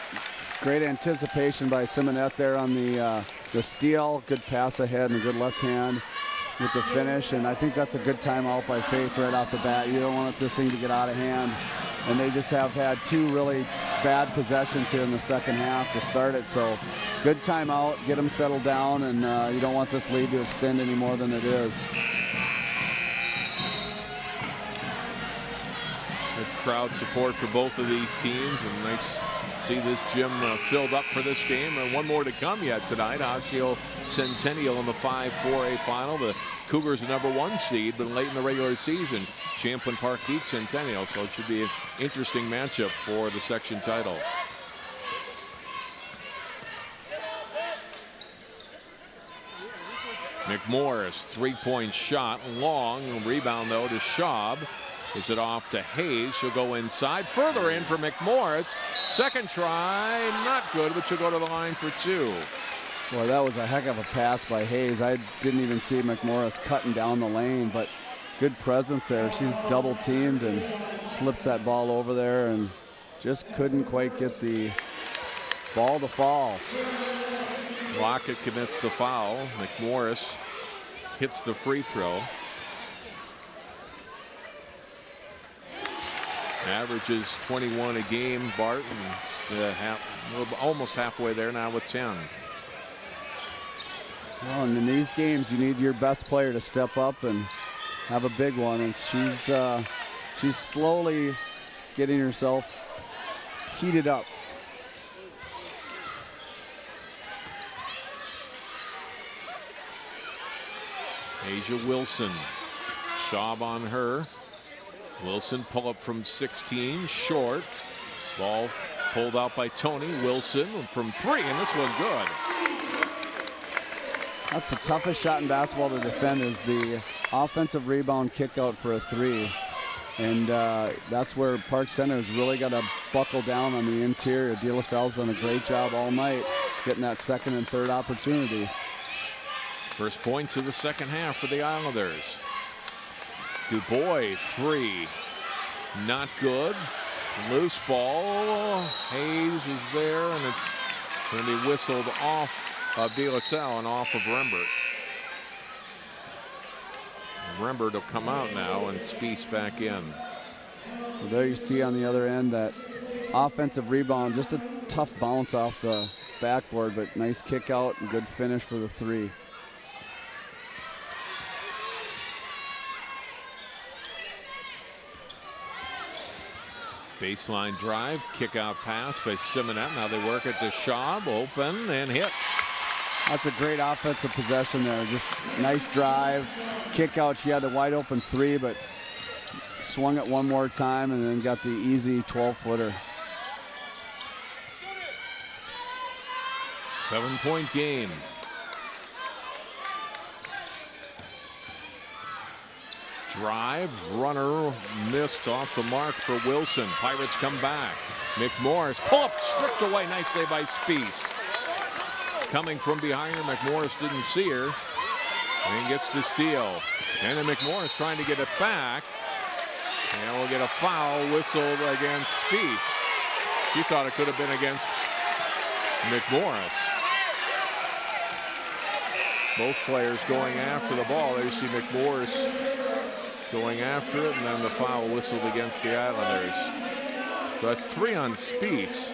great anticipation by Simonette there on the steal. Good pass ahead and a good left hand with the finish, and I think that's a good timeout by Faith right off the bat. You don't want this thing to get out of hand, and they just have had 2 really bad possessions here in the second half to start it. So good timeout, get them settled down, and you don't want this lead to extend any more than it is. Good crowd support for both of these teams, and nice to see this gym filled up for this game. And one more to come yet tonight. Osseo Centennial in the 5-4A final. The Cougars the number 1 seed, but late in the regular season, Champlain Park beat Centennial, so it should be an interesting matchup for the section title. McMorris, 3-point shot, long rebound though to Schaub. Gives it off to Hayes. She'll go inside. Further in for McMorris. Second try, not good, but she'll go to the line for 2. Boy, that was a heck of a pass by Hayes. I didn't even see McMorris cutting down the lane, but good presence there. She's double teamed and slips that ball over there and just couldn't quite get the ball to fall. Lockett commits the foul. McMorris hits the free throw. Averages 21 a game. Barton almost halfway there now with 10. Well, and in these games, you need your best player to step up and have a big one. And she's slowly getting herself heated up. Asia Wilson. Schaub on her. Wilson pull up from 16, short. Ball pulled out by Tony. Wilson from 3, and this one good. That's the toughest shot in basketball to defend, is the offensive rebound kick out for a 3. And that's where Park Center has really got to buckle down on the interior. De La Salle's done a great job all night getting that second and third opportunity. First points of the second half for the Islanders. Dubois, 3. Not good. Loose ball. Hayes was there, and it's going to be whistled off of De La Salle and off of Rembert. Rembert will come out now and Spieth back in. So there you see on the other end that offensive rebound, just a tough bounce off the backboard, but nice kick out and good finish for the 3. Baseline drive, kick out pass by Simonette. Now they work it to Schaub, open and hit. That's a great offensive possession there. Just nice drive, kick out. She had a wide open 3, but swung it one more time and then got the easy 12-footer. 7-point game. Drive, runner missed off the mark for Wilson. Pirates come back. McMorris, pull up, stripped away nicely by Spieth. Coming from behind her, McMorris didn't see her and gets the steal. And then McMorris trying to get it back. And we'll get a foul whistled against Spieth. She thought it could have been against McMorris. Both players going after the ball. There you see McMorris going after it, and then the foul whistled against the Islanders. So that's 3 on Spieth.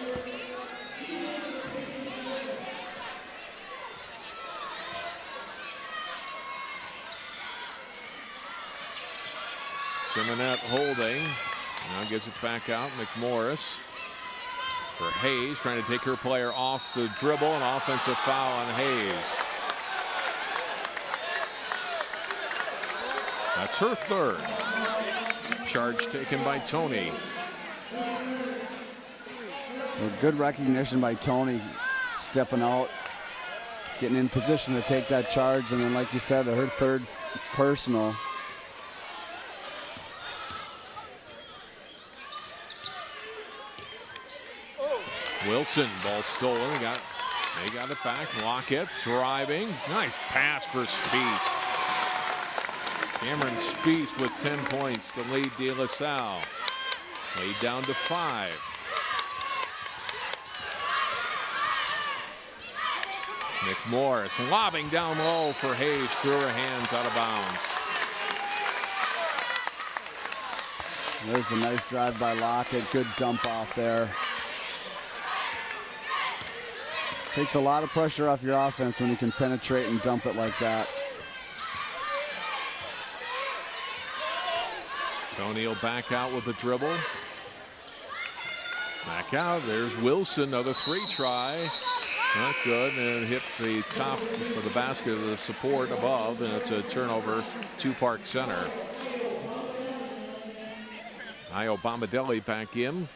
Simonette holding. Now gives it back out. McMorris for Hayes, trying to take her player off the dribble. An offensive foul on Hayes. That's her 3rd. Charge taken by Tony. So good recognition by Tony, stepping out, getting in position to take that charge, and then like you said, her 3rd personal. Wilson, ball stolen. They got it back. Lockett driving. Nice pass for Spieth. Cameron Spieth with 10 points to lead De La Salle. Laid down to 5. McMorris lobbing down low for Hayes through her hands out of bounds. There's a nice drive by Lockett. Good dump off there. Takes a lot of pressure off your offense when you can penetrate and dump it like that. Tony will back out with the dribble. Back out. There's Wilson. Another 3 try. Not good. And hit the top of the basket of the support above. And it's a turnover to Park Center. Io Bombadelli back in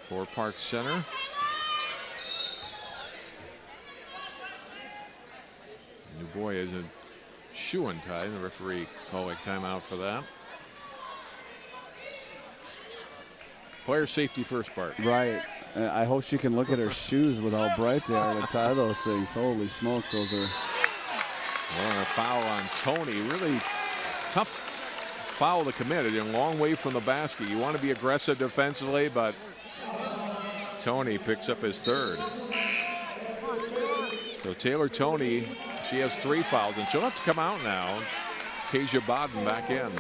for Park Center. Dubois is a shoe untie. The referee calling timeout for that. Player safety first part. Right. I hope she can look at her shoes with how bright they are to tie those things. Holy smokes, those are. Well, a foul on Tony. Really tough foul to commit. A long way from the basket. You want to be aggressive defensively, but Tony picks up his 3rd. So Taylor Tony, she has 3 fouls, and she'll have to come out now. Tasia Bodden back in.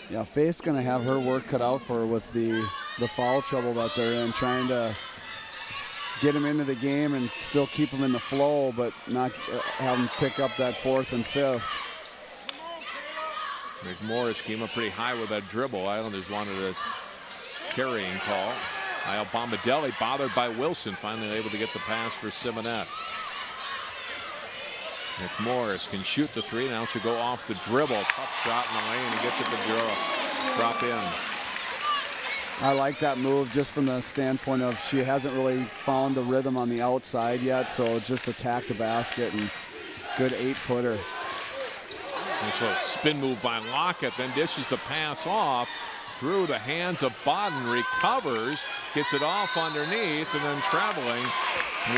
Yeah, Faith's going to have her work cut out for her with the foul trouble that they're in, trying to get them into the game and still keep them in the flow, but not have them pick up that 4th and 5th. McMorris came up pretty high with that dribble. Islanders wanted a carrying call. Io Bombadelli bothered by Wilson, finally able to get the pass for Simonette. McMorris can shoot the 3. Now she'll go off the dribble. Tough shot in the lane. He gets it to drop in. I like that move just from the standpoint of she hasn't really found the rhythm on the outside yet, so just attack the basket and good 8-footer. This little spin move by Lockett, then dishes the pass off through the hands of Bodden, recovers, gets it off underneath, and then traveling,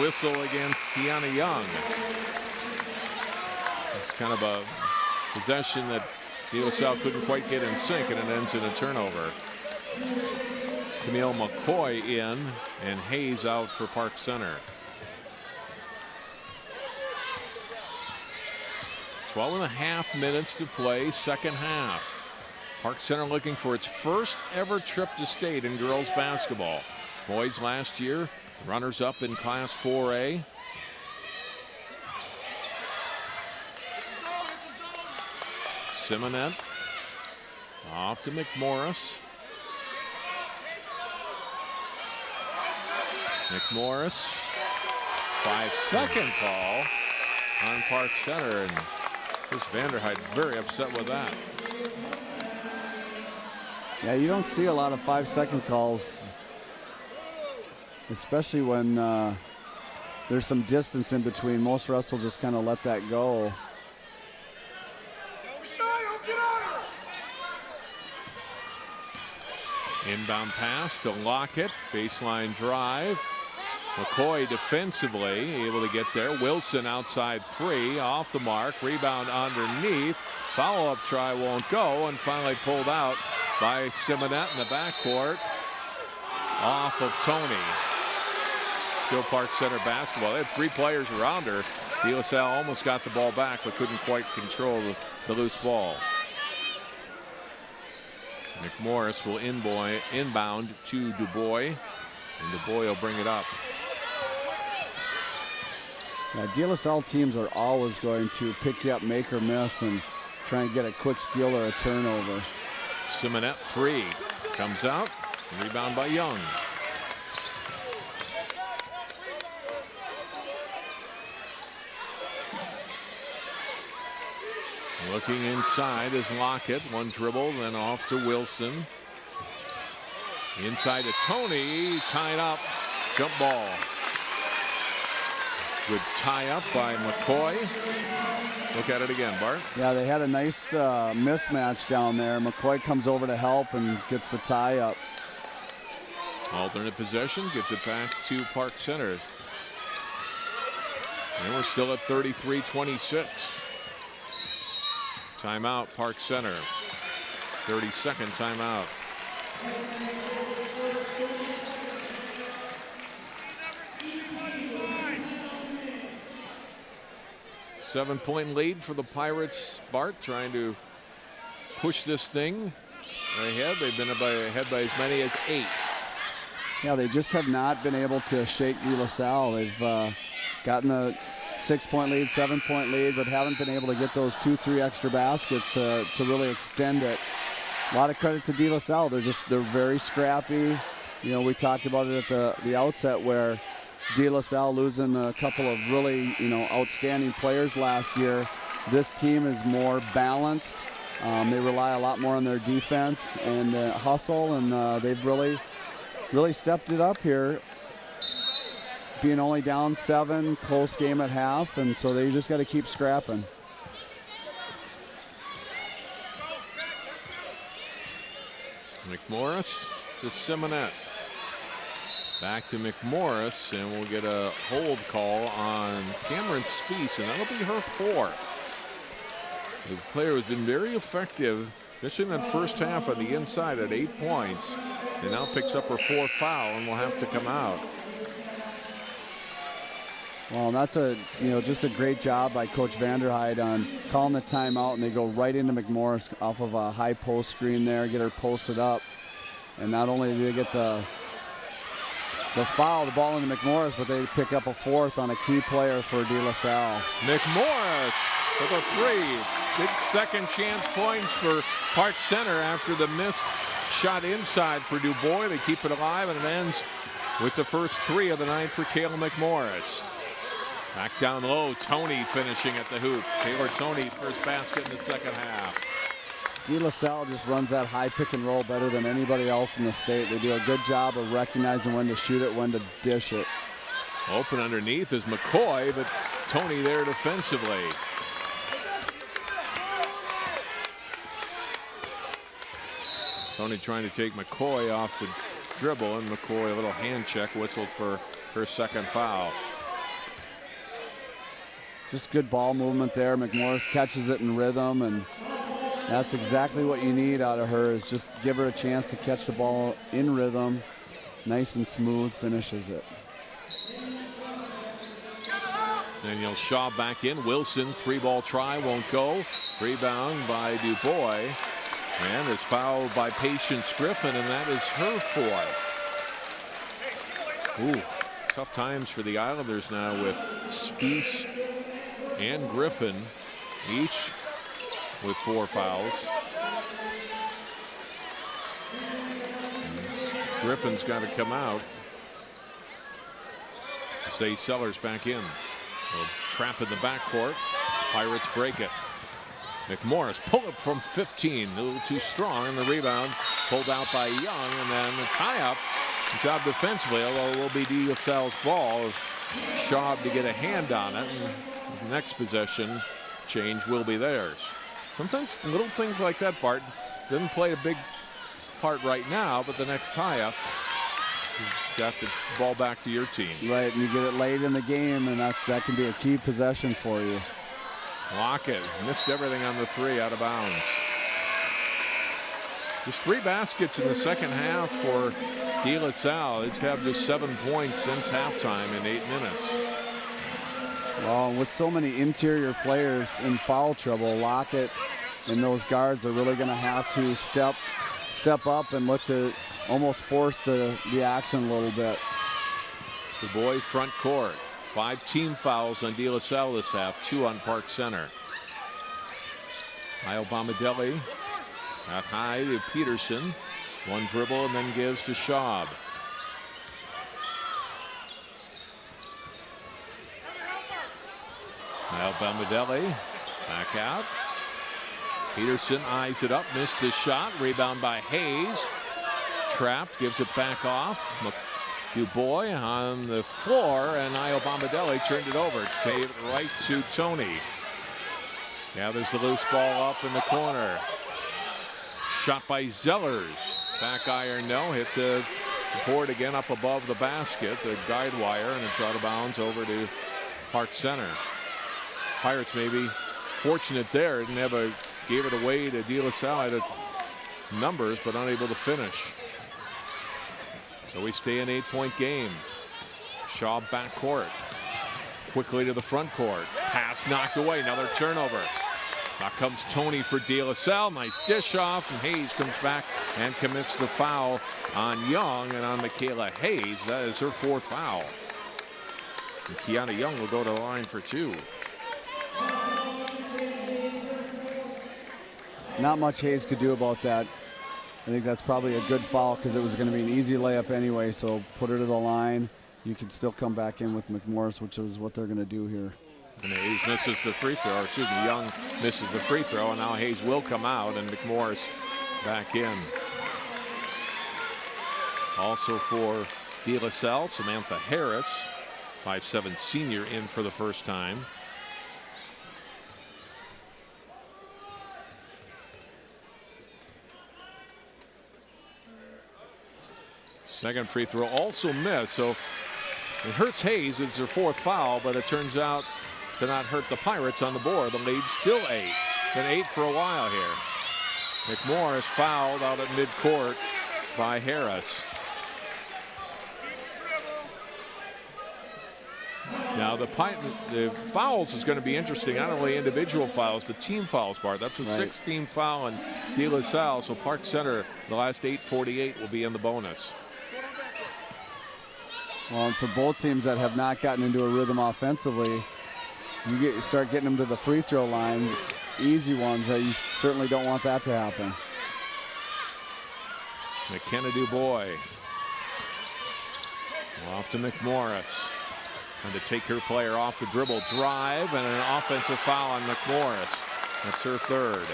whistle against Kiana Young. It's kind of a possession that De La Salle couldn't quite get in sync, and it ends in a turnover. Camille McCoy in, and Hayes out for Park Center. 12.5 minutes to play, second half. Park Center looking for its first ever trip to state in girls basketball. Boys last year, runners up in Class 4A. Simonet off to McMorris. McMorris, 5-second call on Park Center, and Chris Vanderhyde very upset with that. Yeah, you don't see a lot of 5-second calls, especially when there's some distance in between. Most refs will just kind of let that go. Inbound pass to Lockett, baseline drive. McCoy defensively able to get there. Wilson outside three, off the mark, rebound underneath. Follow-up try won't go, and finally pulled out by Simonet in the backcourt. Off of Tony. Still Park Center basketball. They had 3 players around her. De La Salle almost got the ball back, but couldn't quite control the loose ball. McMorris will inbound to Dubois, and Dubois will bring it up. Yeah, De La Salle teams are always going to pick you up, make or miss, and try and get a quick steal or a turnover. Simonet 3 comes out, rebound by Young. Looking inside is Lockett. One dribble, then off to Wilson. Inside to Tony, tied up, jump ball. Good tie up by McCoy. Look at it again, Bart. Yeah, they had a nice mismatch down there. McCoy comes over to help and gets the tie up. Alternate possession, gives it back to Park Center. And we're still at 33-26. Timeout, Park Center. 30-second timeout. Seven-point lead for the Pirates. Bart trying to push this thing ahead. They've been ahead by as many as 8. Yeah, they just have not been able to shake De La Salle. They've gotten the 6-point lead, 7-point lead, but haven't been able to get those 2-3 extra baskets to really extend it. A lot of credit to De La Salle. They're very scrappy. You know, we talked about it at the outset where De La Salle losing a couple of really, outstanding players last year. This team is more balanced. They rely a lot more on their defense and hustle, and they've really stepped it up here. Being only down 7, close game at half, and so they just got to keep scrapping. McMorris to Simonet. Back to McMorris, and we'll get a hold call on Cameron Speece, and that'll be her 4th. The player has been very effective, finishing that first half on the inside at 8 points, and now picks up her 4th foul and will have to come out. Well, that's just a great job by Coach Vanderhyde on calling the timeout, and they go right into McMorris off of a high post screen there, get her posted up, and not only do they get the foul, the ball into McMorris, but they pick up a 4th on a key player for De La Salle. McMorris with a 3. Big second chance points for Park Center after the missed shot inside for Dubois. They keep it alive, and it ends with the first 3 of the night for Kayla McMorris. Back down low, Tony finishing at the hoop. Taylor Tony, first basket in the second half. De La Salle just runs that high pick and roll better than anybody else in the state. They do a good job of recognizing when to shoot it, when to dish it. Open underneath is McCoy, but Tony there defensively. Tony trying to take McCoy off the dribble, and McCoy a little hand check whistled for her second foul. Just good ball movement there. McMorris catches it in rhythm, and that's exactly what you need out of her, is just give her a chance to catch the ball in rhythm. Nice and smooth, finishes it. Danielle Shaw back in. Wilson, 3-ball try, won't go. Rebound by Dubois. And is fouled by Patience Griffin, and that is her fourth. Ooh, tough times for the Islanders now with Spiess and Griffin, each with 4 fouls. And Griffin's got to come out. Say Sellers back in. A trap in the backcourt. Pirates break it. McMorris pull it from 15, a little too strong, and the rebound pulled out by Young, and then the tie-up. Job defensively, although it will be De La Salle's ball. Schaub to get a hand on it, and the next possession change will be theirs. Sometimes little things like that, Bart, didn't play a big part right now, but the next tie-up, you've got the ball back to your team. Right, and you get it late in the game, and that can be a key possession for you. Lockett missed everything on the 3, out of bounds. Just 3 baskets in the second half for De La Salle. It's had just 7 points since halftime in 8 minutes. Well, with so many interior players in foul trouble, Lockett and those guards are really going to have to step up and look to almost force the action a little bit. Dubois front court. 5 team fouls on De La Salle this half, 2 on Park Center. Kyle Bomadelli out high to Peterson. 1 dribble and then gives to Schaub. Kyle Bomadelli back out. Peterson eyes it up, missed his shot. Rebound by Hayes. Trapped, gives it back off. Dubois on the floor, and Io Bomadelli turned it over. Gave it right to Tony. Gathers the loose ball up in the corner. Shot by Zellers. Back iron, no. Hit the board again up above the basket, the guide wire, and it's out of bounds over to Park Center. Pirates maybe fortunate there. Gave it away to De La Salle. Had numbers, but unable to finish. So we stay an 8-point game. Shaw backcourt. Quickly to the front court. Pass knocked away. Another turnover. Now comes Tony for De La Salle. Nice dish off. And Hayes comes back and commits the foul on Young and on Michaela Hayes. That is her 4th foul. And Kiana Young will go to the line for 2. Not much Hayes could do about that. I think that's probably a good foul because it was going to be an easy layup anyway. So put her to the line. You can still come back in with McMorris, which is what they're going to do here. And Hayes misses the free throw. Excuse me, Young misses the free throw, and now Hayes will come out, and McMorris back in. Also for De La Salle, Samantha Harris, 5'7" senior, in for the first time. Second free throw also missed, so it hurts Hayes. It's her 4th foul, but it turns out to not hurt the Pirates on the board. The lead's still 8. Been 8 for a while here. McMorris fouled out at midcourt by Harris. Now the fouls is going to be interesting. Not only individual fouls, but team fouls, Bart. That's a 6-team foul on De La Salle. So Park Center, the last 8:48 will be in the bonus. Well, and for both teams that have not gotten into a rhythm offensively, you start getting them to the free throw line, easy ones. You certainly don't want that to happen. McKenna Dubois off to McMorris. And to take her player off the dribble, drive, and an offensive foul on McMorris. That's her 3rd.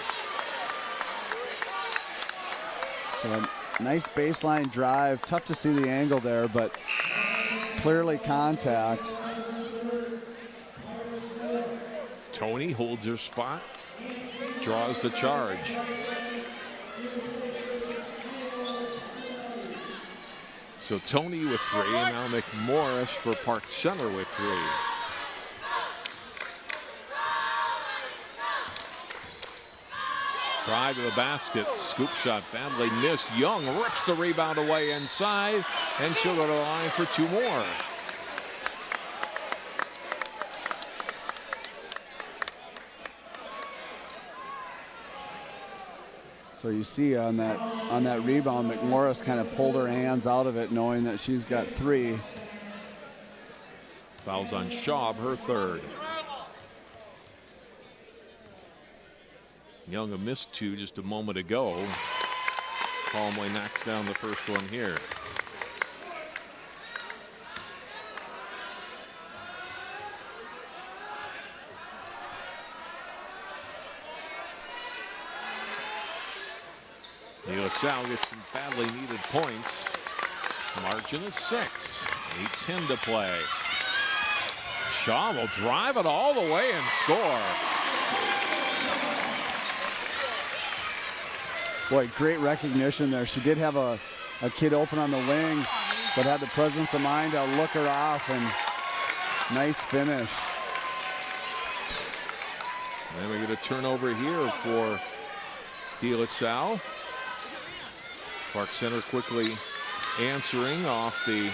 So a nice baseline drive. Tough to see the angle there, but clearly contact. Tony holds her spot, draws the charge. So Tony with 3, now McMorris for Park Center with 3. Drive to the basket, scoop shot badly missed. Young rips the rebound away inside, and she'll go to the line for 2 more. So you see on that rebound, McMorris kind of pulled her hands out of it, knowing that she's got 3. Fouls on Schaub, her 3rd. Young missed 2 just a moment ago. Calmly knocks down the first one here. Selle gets some badly needed points. Margin is 6. 8:10 to play. Shaw will drive it all the way and score. Boy, great recognition there. She did have a kid open on the wing, but had the presence of mind to look her off, and nice finish. Then we get a turnover here for De La Salle. Park Center quickly answering off the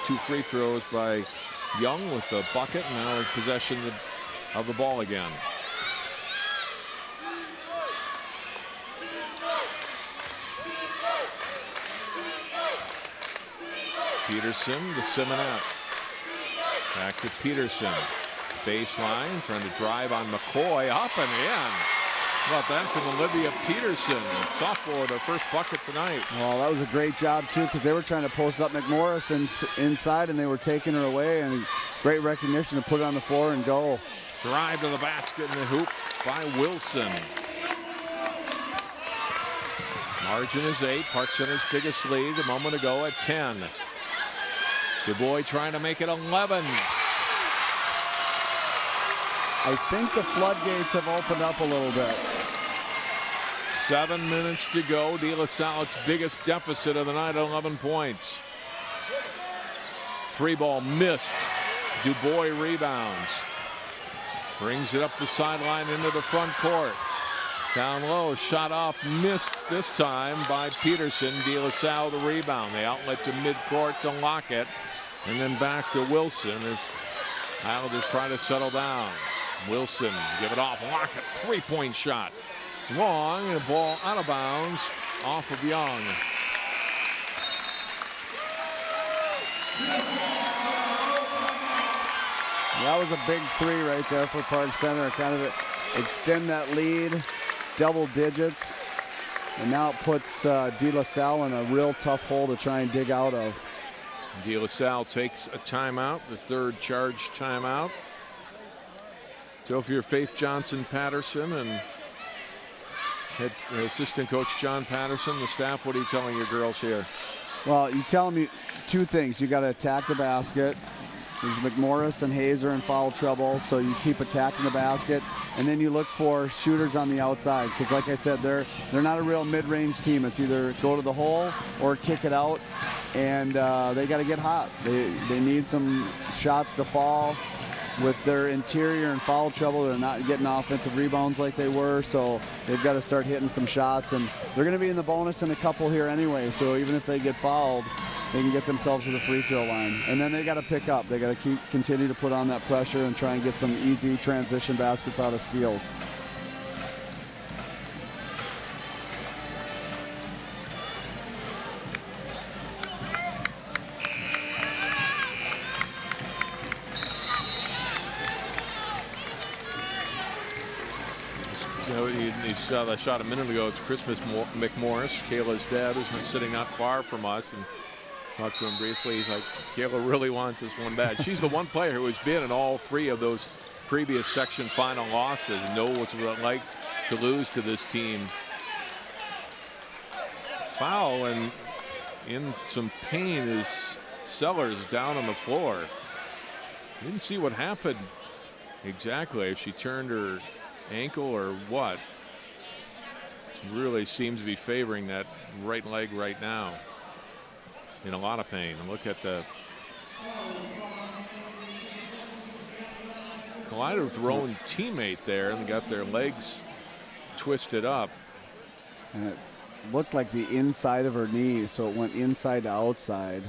2 free throws by Young with the bucket, and now in possession of the ball again. Peterson to Simonette. Back to Peterson. Baseline, trying to drive on McCoy, up and in. How about that from Olivia Peterson, sophomore, with her first bucket tonight. Well, that was a great job, too, because they were trying to post up McMorris inside, and they were taking her away, and great recognition to put it on the floor and go. Drive to the basket in the hoop by Wilson. Margin is 8. Park Center's biggest lead a moment ago at 10. DuBois trying to make it 11. I think the floodgates have opened up a little bit. 7 minutes to go. De La Salle's biggest deficit of the night, 11 points. 3 ball missed. DuBois rebounds. Brings it up the sideline into the front court. Down low, shot off, missed this time by Peterson. De La Salle the rebound. The outlet to midcourt to Lockett. And then back to Wilson as Islanders try to settle down. Wilson give it off. Lockett, 3-point shot. Long, and a ball out of bounds off of Young. That was a big 3 right there for Park Center. Kind of extend that lead, double digits. And now it puts De La Salle in a real tough hole to try and dig out of. De La Salle takes a timeout, the 3rd charge timeout. So if you're Faith Johnson Patterson and head assistant coach John Patterson, the staff, what are you telling your girls here? Well, you tell them 2 things. You got to attack the basket. There's McMorris and Hazer in foul trouble, so you keep attacking the basket, and then you look for shooters on the outside. Because, like I said, they're not a real mid-range team. It's either go to the hole or kick it out, and they got to get hot. They need some shots to fall. With their interior in foul trouble, they're not getting offensive rebounds like they were, so they've got to start hitting some shots. And they're going to be in the bonus in a couple here anyway, so even if they get fouled, they can get themselves to the free throw line. And then they got to pick up. They got to continue to put on that pressure and try and get some easy transition baskets out of steals. You saw that shot a minute ago. It's Christmas McMorris, Kayla's dad, who's been sitting not far from us, and talked to him briefly. He's like, Kayla really wants this one bad. She's the one player who has been in all 3 of those previous section final losses and knows what it's like to lose to this team. Foul, and in some pain is Sellers down on the floor. Didn't see what happened exactly, if she turned her ankle or what. Really seems to be favoring that right leg right now. in a lot of pain. And look at the collided with their own teammate there and got their legs twisted up. And it looked like the inside of her knee, so it went inside to outside.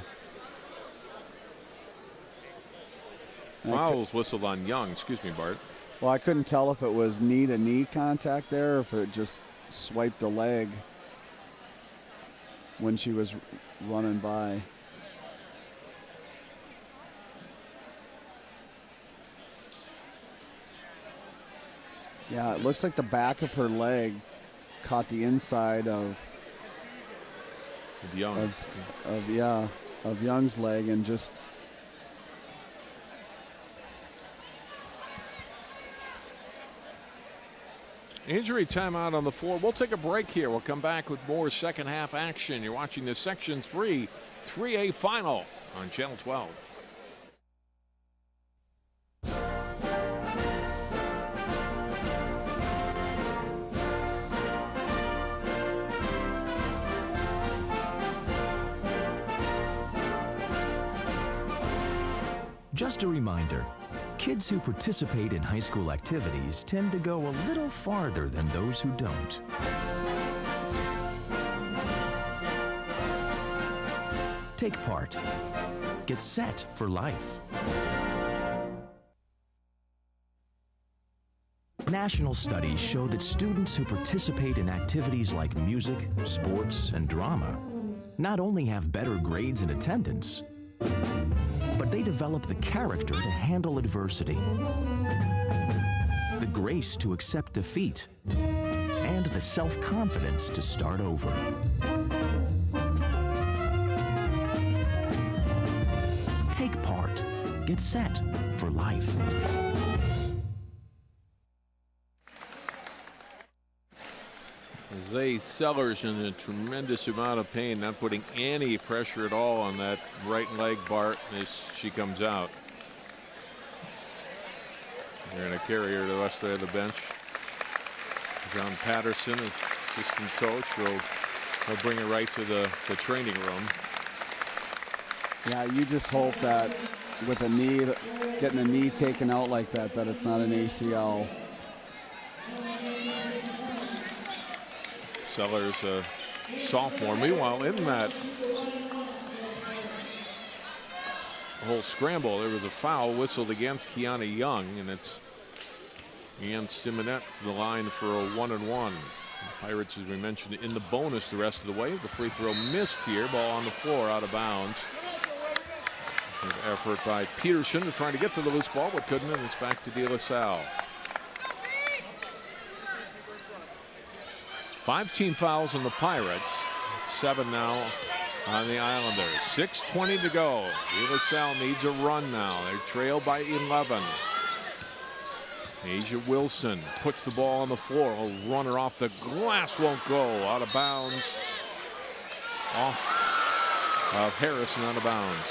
Foul was whistled on Young. Excuse me, Bart. Well, I couldn't tell if it was knee-to-knee contact there or if it just swiped the leg when she was running by. Yeah, it looks like the back of her leg caught the inside of Young. of Young's leg and just. Injury timeout on the floor. We'll take a break here. We'll come back with more second half action. You're watching the Section 3 3A final on Channel 12. Just a reminder, kids who participate in high school activities tend to go a little farther than those who don't. Take part. Get set for life. National studies show that students who participate in activities like music, sports, and drama not only have better grades and attendance, but they develop the character to handle adversity, the grace to accept defeat, and the self-confidence to start over. Take part. Get set for life. Zay Seller's in a tremendous amount of pain, not putting any pressure at all on that right leg, Bart, as she comes out. They're going to carry her to the rest of the bench. John Patterson, assistant coach, will bring her right to the training room. Yeah, you just hope that with a knee, getting a knee taken out like that, that it's not an ACL. Sellers a sophomore. Meanwhile, in that whole scramble, there was a foul whistled against Kiana Young, and it's Ann Simonette to the line for a 1-and-1. The Pirates, as we mentioned, in the bonus the rest of the way. The free throw missed here. Ball on the floor, out of bounds. Good effort by Peterson to try to get to the loose ball, but couldn't, and it's back to De La Salle. 5 team fouls on the Pirates. 7 now on the Islanders. 6:20 to go. De La Salle needs a run now. They trail by 11. Asia Wilson puts the ball on the floor. A runner off the glass won't go. Out of bounds. Off of Harrison, out of bounds.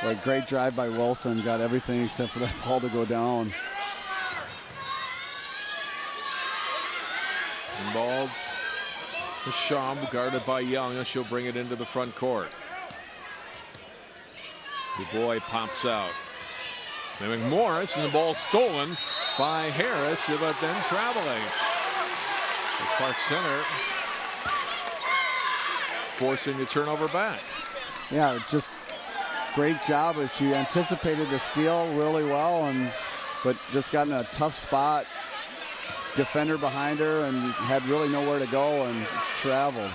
Like, great drive by Wilson. Got everything except for that ball to go down. Ball to Shaw, guarded by Young, and she'll bring it into the front court. DuBois pops out. Then McMorris, and the ball stolen by Harris, but then traveling. The Clark Center forcing the turnover back. Yeah, just great job as she anticipated the steal really well, but just got in a tough spot. Defender behind her and had really nowhere to go and traveled.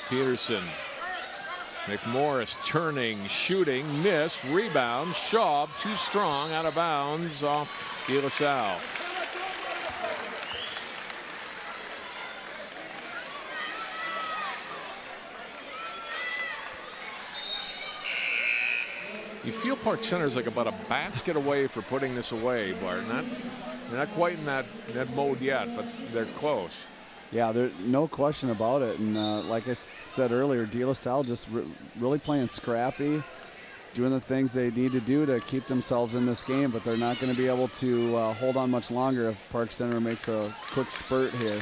Peterson. McMorris turning, shooting, missed, rebound. Schaub too strong, out of bounds, off De La Salle. You feel Park Center's like about a basket away for putting this away, Bart. They're not quite in that mode yet, but they're close. Yeah, there's no question about it. And like I said earlier, De La Salle just really playing scrappy. doing the things they need to do to keep themselves in this game, but they're not going to be able to hold on much longer if Park Center makes a quick spurt here.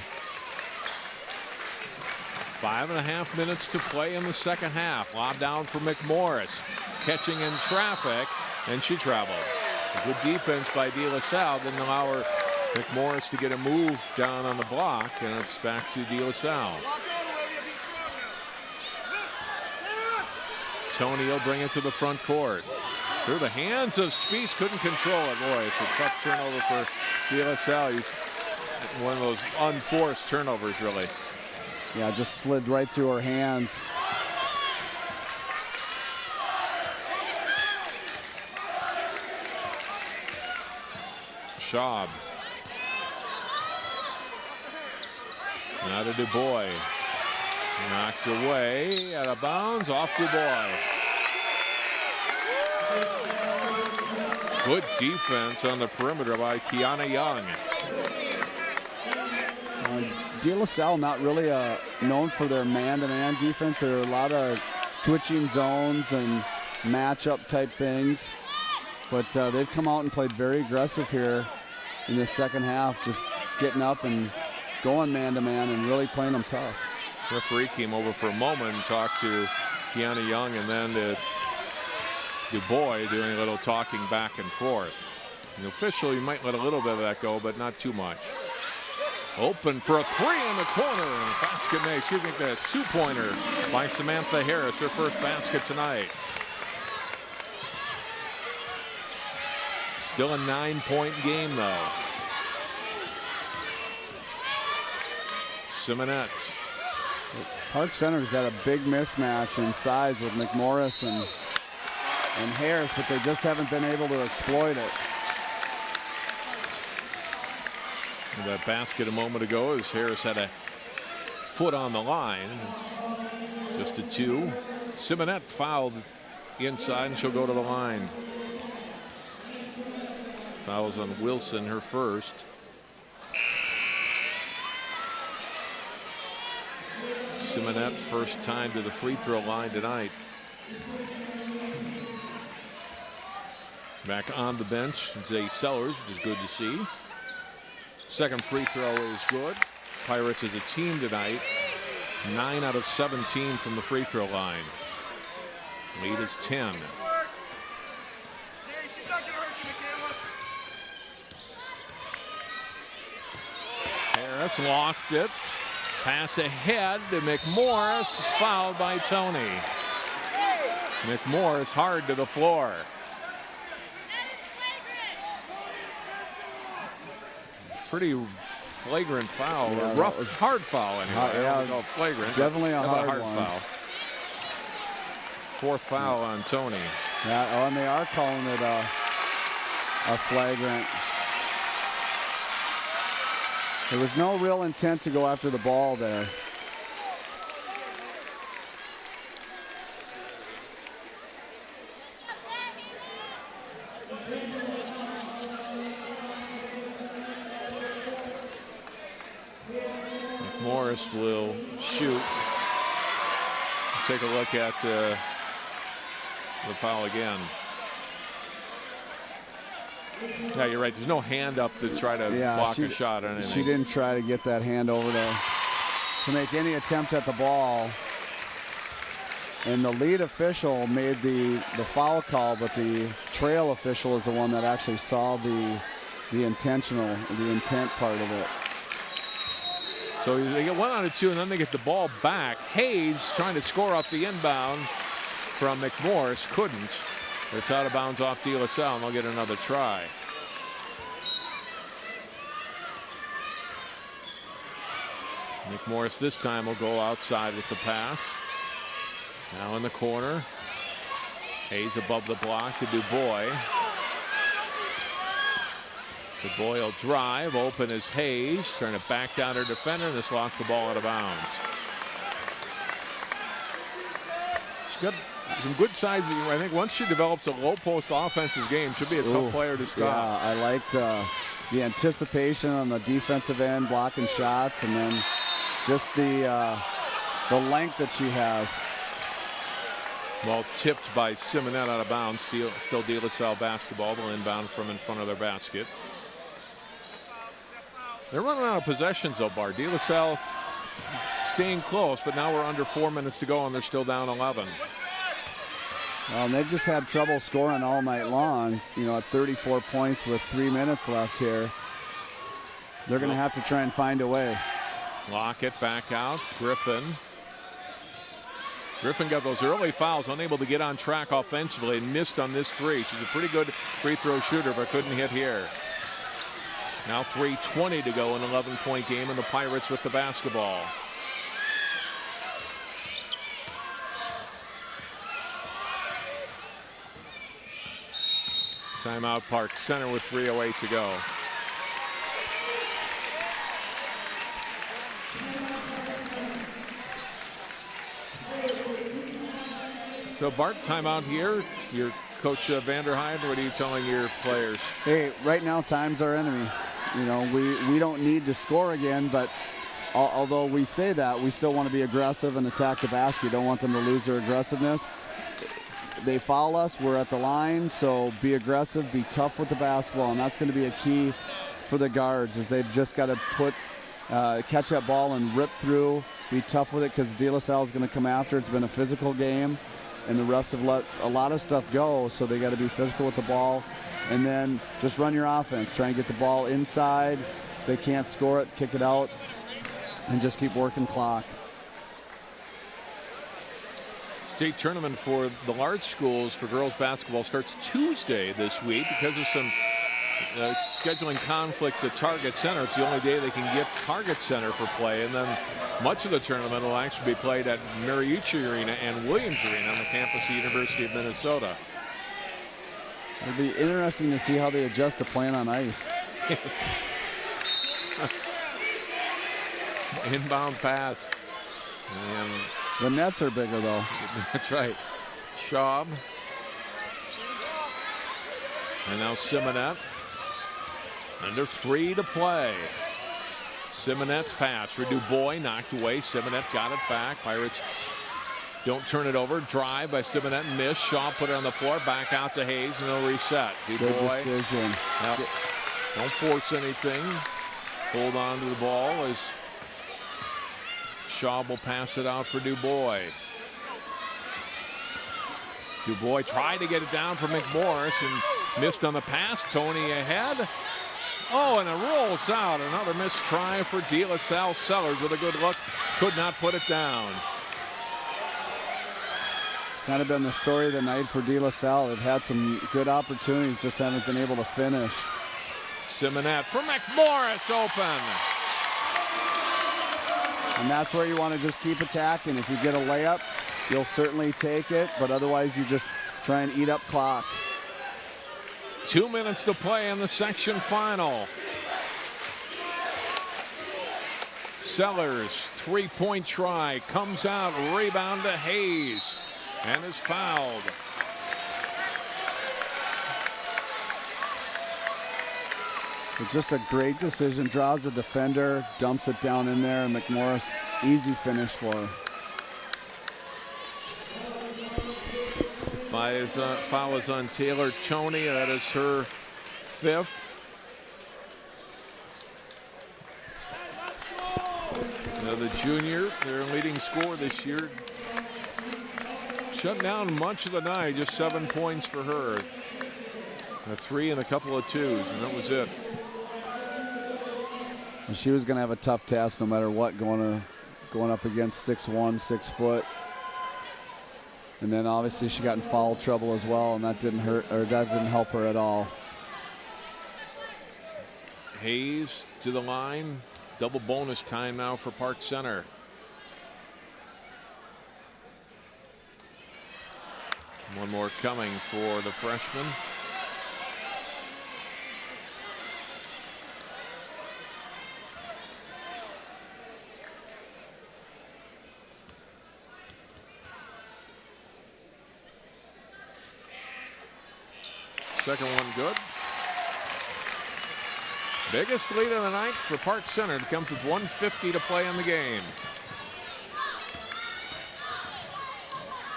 5.5 minutes to play in the second half. Lob down for McMorris. Catching in traffic, and she traveled. A good defense by De La Salle didn't allow her, McMorris, to get a move down on the block, and it's back to De La Salle. Tony will bring it to the front court. Through the hands of Spies, couldn't control it. Boy, it's a tough turnover for De La Salle. One of those unforced turnovers, really. Yeah, just slid right through her hands. Schaub. Now to Dubois. Knocked away, out of bounds, off Dubois. Good defense on the perimeter by Kiana Young. De La Salle not really known for their man-to-man defense. There are a lot of switching zones and matchup type things. But they've come out and played very aggressive here in the second half, just getting up and going man-to-man and really playing them tough. Referee came over for a moment and talked to Kiana Young, and then to Dubois doing a little talking back and forth. The official, you might let a little bit of that go, but not too much. Open for a three in the corner. Basket made, excuse me, the two-pointer by Samantha Harris, her first basket tonight. Still a 9-point game, though. Simonette. Park Center's got a big mismatch in size with McMorris and Harris, but they just haven't been able to exploit it. That basket a moment ago as Harris had a foot on the line. Just a two. Simonette fouled inside, and she'll go to the line. Fouls on Wilson, her first. Simonette first time to the free throw line tonight. Back on the bench, Zay Sellers, which is good to see. Second free throw is good. Pirates as a team tonight, 9 out of 17 from the free throw line. Lead is 10. Harris lost it. Pass ahead to McMorris, fouled by Tony. McMorris hard to the floor. Pretty flagrant foul, Yeah, or rough, hard foul anyway. Yeah, flagrant. definitely a hard one. Foul. Fourth foul on Tony. Yeah, and they are calling it a flagrant. There was no real intent to go after the ball there. Morris will shoot. Take a look at the foul again. Yeah, you're right. There's no hand up to try to block a shot or anything. She didn't try to get that hand over to make any attempt at the ball. And the lead official made the foul call, but the trail official is the one that actually saw the intent part of it. So they get 1 out of 2, and then they get the ball back. Hayes trying to score off the inbound from McMorris, couldn't. It's out of bounds off De La Salle, and they'll get another try. McMorris this time will go outside with the pass. Now in the corner. Hayes above the block to Dubois. Dubois will drive. Open is Hayes. Trying to back down her defender, and just lost the ball out of bounds. She's got some good size. I think once she develops a low post offensive game, she'll be a tough player to stop. Yeah, I like the anticipation on the defensive end, blocking shots, and then just the length that she has. Well, tipped by Simonette out of bounds. Still De La Salle basketball. They'll inbound from in front of their basket. They're running out of possessions though, Bart. De La Salle staying close, but now we're under 4 minutes to go and they're still down 11. Well, they've just had trouble scoring all night long. You know, at 34 points with 3 minutes left here. They're going to have to try and find a way. Lockett back out. Griffin got those early fouls, unable to get on track offensively and missed on this three. She's a pretty good free throw shooter, but couldn't hit here. Now 3:20 to go, an 11-point game, and the Pirates with the basketball. Timeout Park Center with 3:08 to go. So Bart, timeout here. Your coach Vanderheide, what are you telling your players? Hey, right now time's our enemy. You know, we don't need to score again, but although we say that, we still want to be aggressive and attack the basket. Don't want them to lose their aggressiveness. They foul us, we're at the line, so be aggressive, be tough with the basketball, and that's going to be a key for the guards, is they've just got to catch that ball and rip through, be tough with it, because De La Salle is going to come after. It's been a physical game, and the refs have let a lot of stuff go, so they got to be physical with the ball, and then just run your offense. Try and get the ball inside. If they can't score it, kick it out, and just keep working clock. State tournament for the large schools for girls basketball starts Tuesday this week because of some scheduling conflicts at Target Center. It's the only day they can get Target Center for play, and then much of the tournament will actually be played at Mariucci Arena and Williams Arena on the campus of the University of Minnesota. It'll be interesting to see how they adjust to playing on ice. Inbound pass. And the nets are bigger, though. That's right. Schaub. And now Simonette. Under 3 to play. Simonette's pass for Dubois, knocked away. Simonette got it back. Pirates don't turn it over. Drive by Simonette, miss. Shaw put it on the floor. Back out to Hayes, and they'll reset. Dubois. Good decision. Yep. Don't force anything. Hold on to the ball as Shaw will pass it out for Dubois. Dubois tried to get it down for McMorris and missed on the pass. Tony ahead. Oh, and it rolls out. Another missed try for De La Salle. Sellers with a good look. Could not put it down. It's kind of been the story of the night for De La Salle. They've had some good opportunities, just haven't been able to finish. Simonette for McMorris, open. And that's where you want to just keep attacking. If you get a layup, you'll certainly take it, but otherwise you just try and eat up clock. 2 minutes to play in the section final. Sellers, three-point try, comes out, rebound to Hayes, and is fouled. It's just a great decision. Draws a defender, dumps it down in there, and McMorris, easy finish for her. Foul is on Taylor Toney. That is her 5th. The junior, their leading scorer this year, shut down much of the night. Just 7 points for her. A 3 and a couple of 2s, and that was it. She was going to have a tough task no matter what, going up against 6'1", 6 foot. And then obviously she got in foul trouble as well, and that didn't help her at all. Hayes to the line. Double bonus time now for Park Center. One more coming for the freshman. Second one good. Biggest lead of the night for Park Center. It comes with 1:50 to play in the game.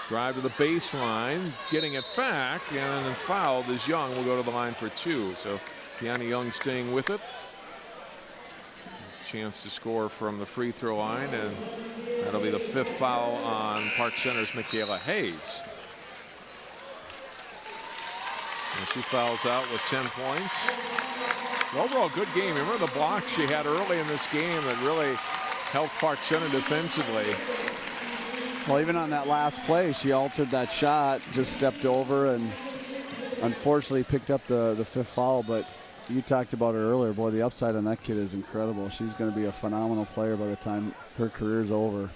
Drive to the baseline, getting it back, and then fouled as Young will go to the line for 2. So Kiana Young staying with it. Chance to score from the free throw line, and that'll be the 5th foul on Park Center's Michaela Hayes. And she fouls out with 10 points. Overall good game. Remember the block she had early in this game that really helped Park Center defensively. Well, even on that last play, she altered that shot, just stepped over, and unfortunately picked up the 5th foul. But you talked about her earlier. Boy, the upside on that kid is incredible. She's going to be a phenomenal player by the time her career's over.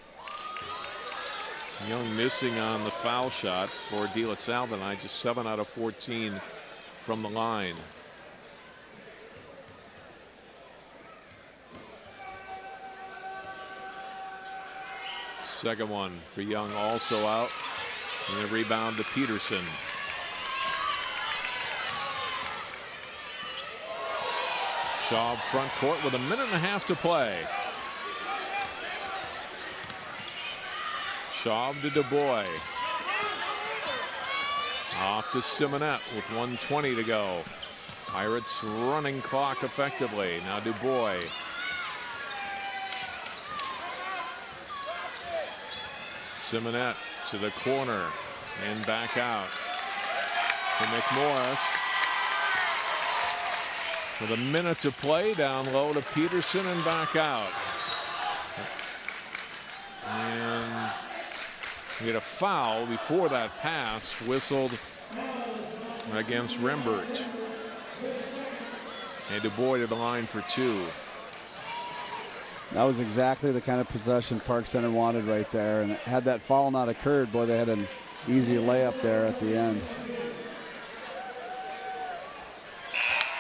Young missing on the foul shot for De La Salle tonight, just 7 out of 14 from the line. Second one for Young, also out. And a rebound to Peterson. Shaw front court with 1.5 minutes to play. Shaw to DuBois. Off to Simonette with 1:20 to go. Pirates running clock effectively. Now DuBois. Simonette to the corner and back out to McMorris. With 1 minute to play, down low to Peterson and back out. And we get a foul before that pass whistled against Rembert. And DuBois to the line for 2. That was exactly the kind of possession Park Center wanted right there. And had that foul not occurred, boy, they had an easy layup there at the end.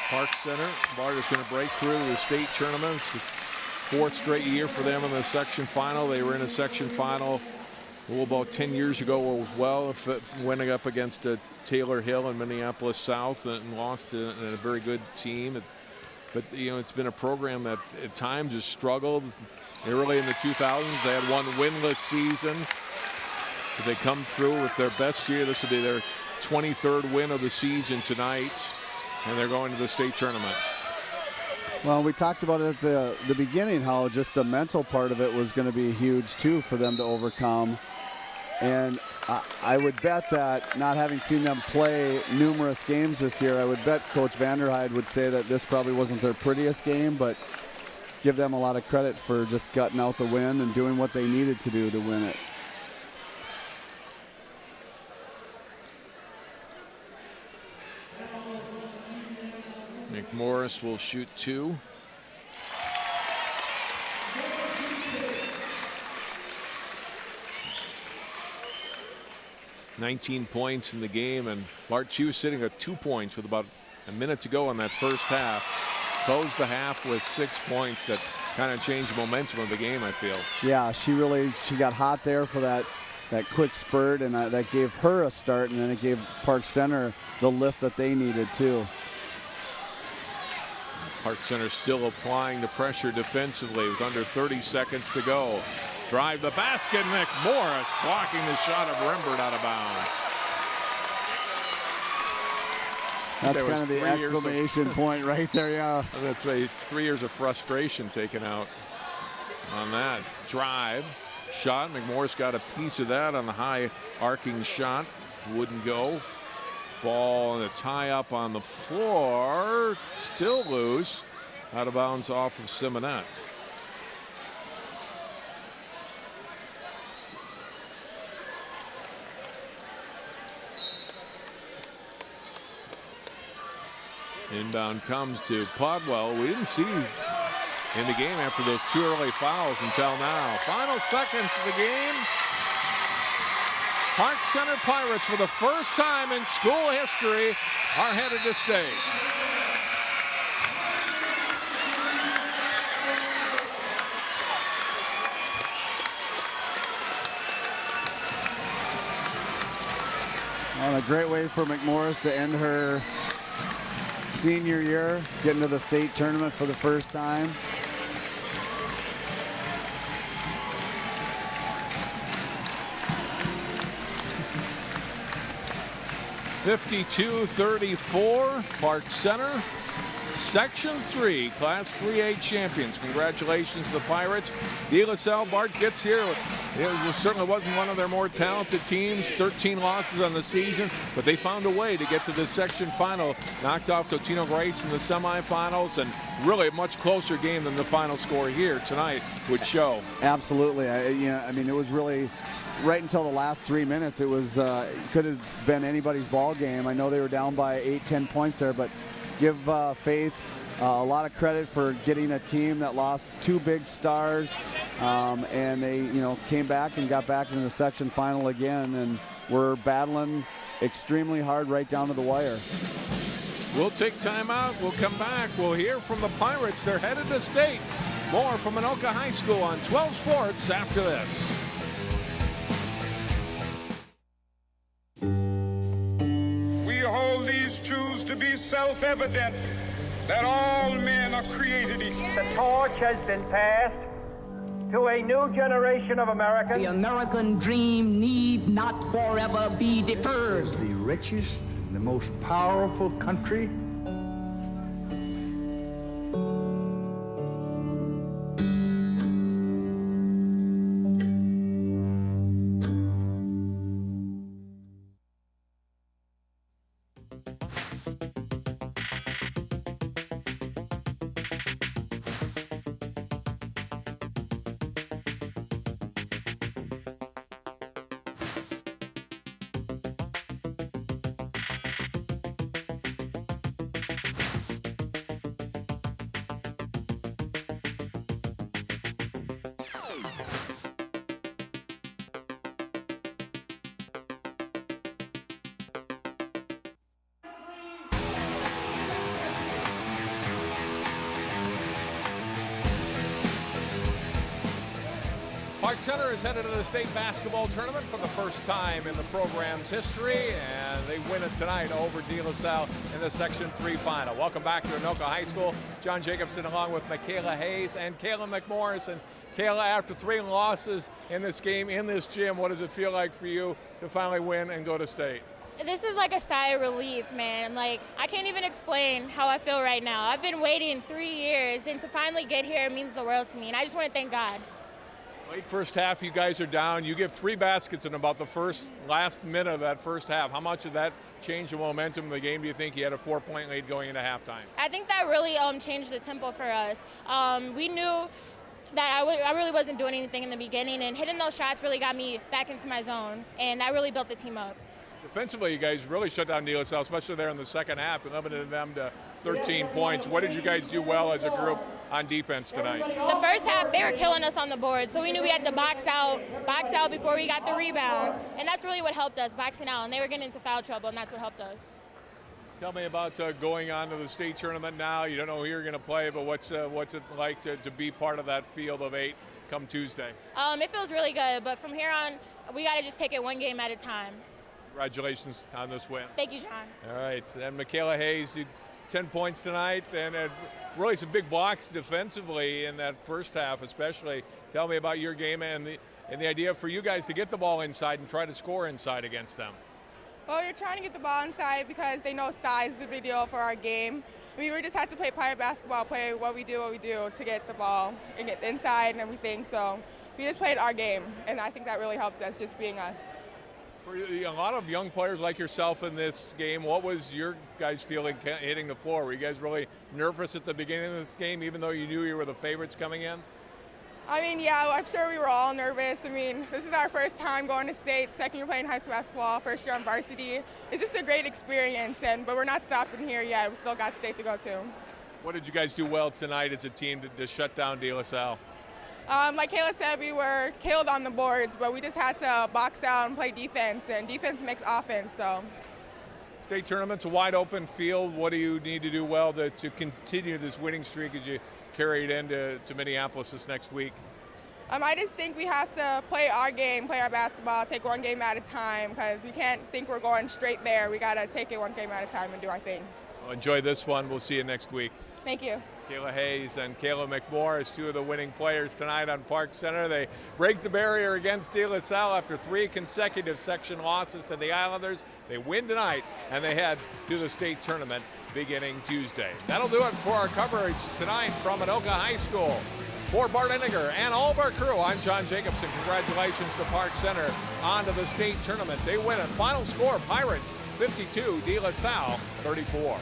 Park Center, Varda's going to break through the state tournament. It's the 4th straight year for them in the section final. They were in a section final about 10 years ago as well, winning up against Taylor Hill and Minneapolis South, and lost to a very good team. But you know, it's been a program that at times has struggled. Early in the 2000s, they had one winless season. But they come through with their best year. This will be their 23rd win of the season tonight, and they're going to the state tournament. Well, we talked about it at the beginning, how just the mental part of it was going to be huge too for them to overcome. And I would bet that, not having seen them play numerous games this year, I would bet Coach Vanderheide would say that this probably wasn't their prettiest game, but give them a lot of credit for just gutting out the win and doing what they needed to do to win it. McMorris will shoot 2. $19 points in the game, and Bart Chu sitting at 2 points with about a minute to go in that first half. Closed the half with 6 points that kind of changed the momentum of the game, I feel. Yeah, she got hot there for that quick spurt, and that gave her a start, and then it gave Park Center the lift that they needed too. Park Center still applying the pressure defensively with under 30 seconds to go. Drive the basket, McMorris blocking the shot of Rembert out of bounds. That's kind of the exclamation point right there, yeah. That's 3 years of frustration taken out on that. Drive, shot, McMorris got a piece of that on the high arcing shot. Wouldn't go. Ball and a tie up on the floor, still loose, out of bounds off of Simonette. Inbound comes to Podwell. We didn't see in the game after those 2 early fouls until now. Final seconds of the game. Park Center Pirates, for the first time in school history, are headed to state. Well, a great way for McMorris to end her senior year, getting to the state tournament for the first time. 52-34, Park Center. Section 3, Class 3A champions. Congratulations to the Pirates. De La Salle, Bart gets here. It certainly wasn't one of their more talented teams. 13 losses on the season, but they found a way to get to the section final. Knocked off Totino Grace in the semifinals, and really a much closer game than the final score here tonight would show. Absolutely. I mean, it was really right until the last 3 minutes. It was could have been anybody's ball game. I know they were down by 8-10 points there, but give Faith a lot of credit for getting a team that lost 2 big stars, and they came back and got back into the section final again, and we're battling extremely hard right down to the wire. We'll take time out. We'll come back. We'll hear from the Pirates. They're headed to state. More from Anoka High School on 12 Sports after this. We hold these truths to be self-evident, that all men are created equal. The torch has been passed to a new generation of Americans. The American dream need not forever be deferred. This is the richest, the most powerful country. Park Center is headed to the state basketball tournament for the first time in the program's history, and they win it tonight over De La Salle in the Section 3 final. Welcome back to Anoka High School. John Jacobson along with Michaela Hayes and Kayla McMorrison. Kayla, after 3 losses in this game, in this gym, what does it feel like for you to finally win and go to state? This is like a sigh of relief, man. Like, I can't even explain how I feel right now. I've been waiting 3 years, and to finally get here means the world to me, and I just want to thank God. Late first half, you guys are down. You give 3 baskets in about the last minute of that first half. How much did that change the momentum of the game? Do you think you had a 4-point lead going into halftime? I think that really changed the tempo for us. We knew that I really wasn't doing anything in the beginning, and hitting those shots really got me back into my zone, and that really built the team up. Defensively, you guys really shut down De La Salle, especially there in the second half, and limited them to 13 points. What did you guys do well as a group on defense tonight? The first half, they were killing us on the board, so we knew we had to box out before we got the rebound, and that's really what helped us, boxing out, and they were getting into foul trouble, and that's what helped us. Tell me about going on to the state tournament now. You don't know who you're going to play, but what's it like to be part of that field of 8 come Tuesday? It feels really good, but from here on, we got to just take it one game at a time. Congratulations on this win. Thank you, John. All right, and Michaela Hayes, 10 points tonight, and really some big blocks defensively in that first half especially. Tell me about your game and the idea for you guys to get the ball inside and try to score inside against them. Well, you're trying to get the ball inside because they know size is a big deal for our game. We just had to play Pirate basketball, play what we do to get the ball and get inside and everything. So we just played our game, and I think that really helped us, just being us. For a lot of young players like yourself in this game, what was your guys' feeling hitting the floor? Were you guys really nervous at the beginning of this game, even though you knew you were the favorites coming in? I mean, yeah, I'm sure we were all nervous. I mean, this is our first time going to state, second year playing high school basketball, first year on varsity. It's just a great experience, but we're not stopping here yet. We still got state to go to. What did you guys do well tonight as a team to shut down De La Salle? Like Kayla said, we were killed on the boards, but we just had to box out and play defense, and defense makes offense. So, state tournament's a wide open field. What do you need to do well to continue this winning streak as you carry it into Minneapolis this next week? I just think we have to play our game, play our basketball, take one game at a time, because we can't think we're going straight there. We got to take it one game at a time and do our thing. Well, enjoy this one. We'll see you next week. Thank you. Kayla Hayes and Kayla McMorris, two of the winning players tonight on Park Center. They break the barrier against De La Salle after 3 consecutive section losses to the Islanders. They win tonight, and they head to the state tournament beginning Tuesday. That'll do it for our coverage tonight from Anoka High School. For Bart Enninger and all of our crew, I'm John Jacobson. Congratulations to Park Center on to the state tournament. They win it. Final score, Pirates 52, De La Salle 34.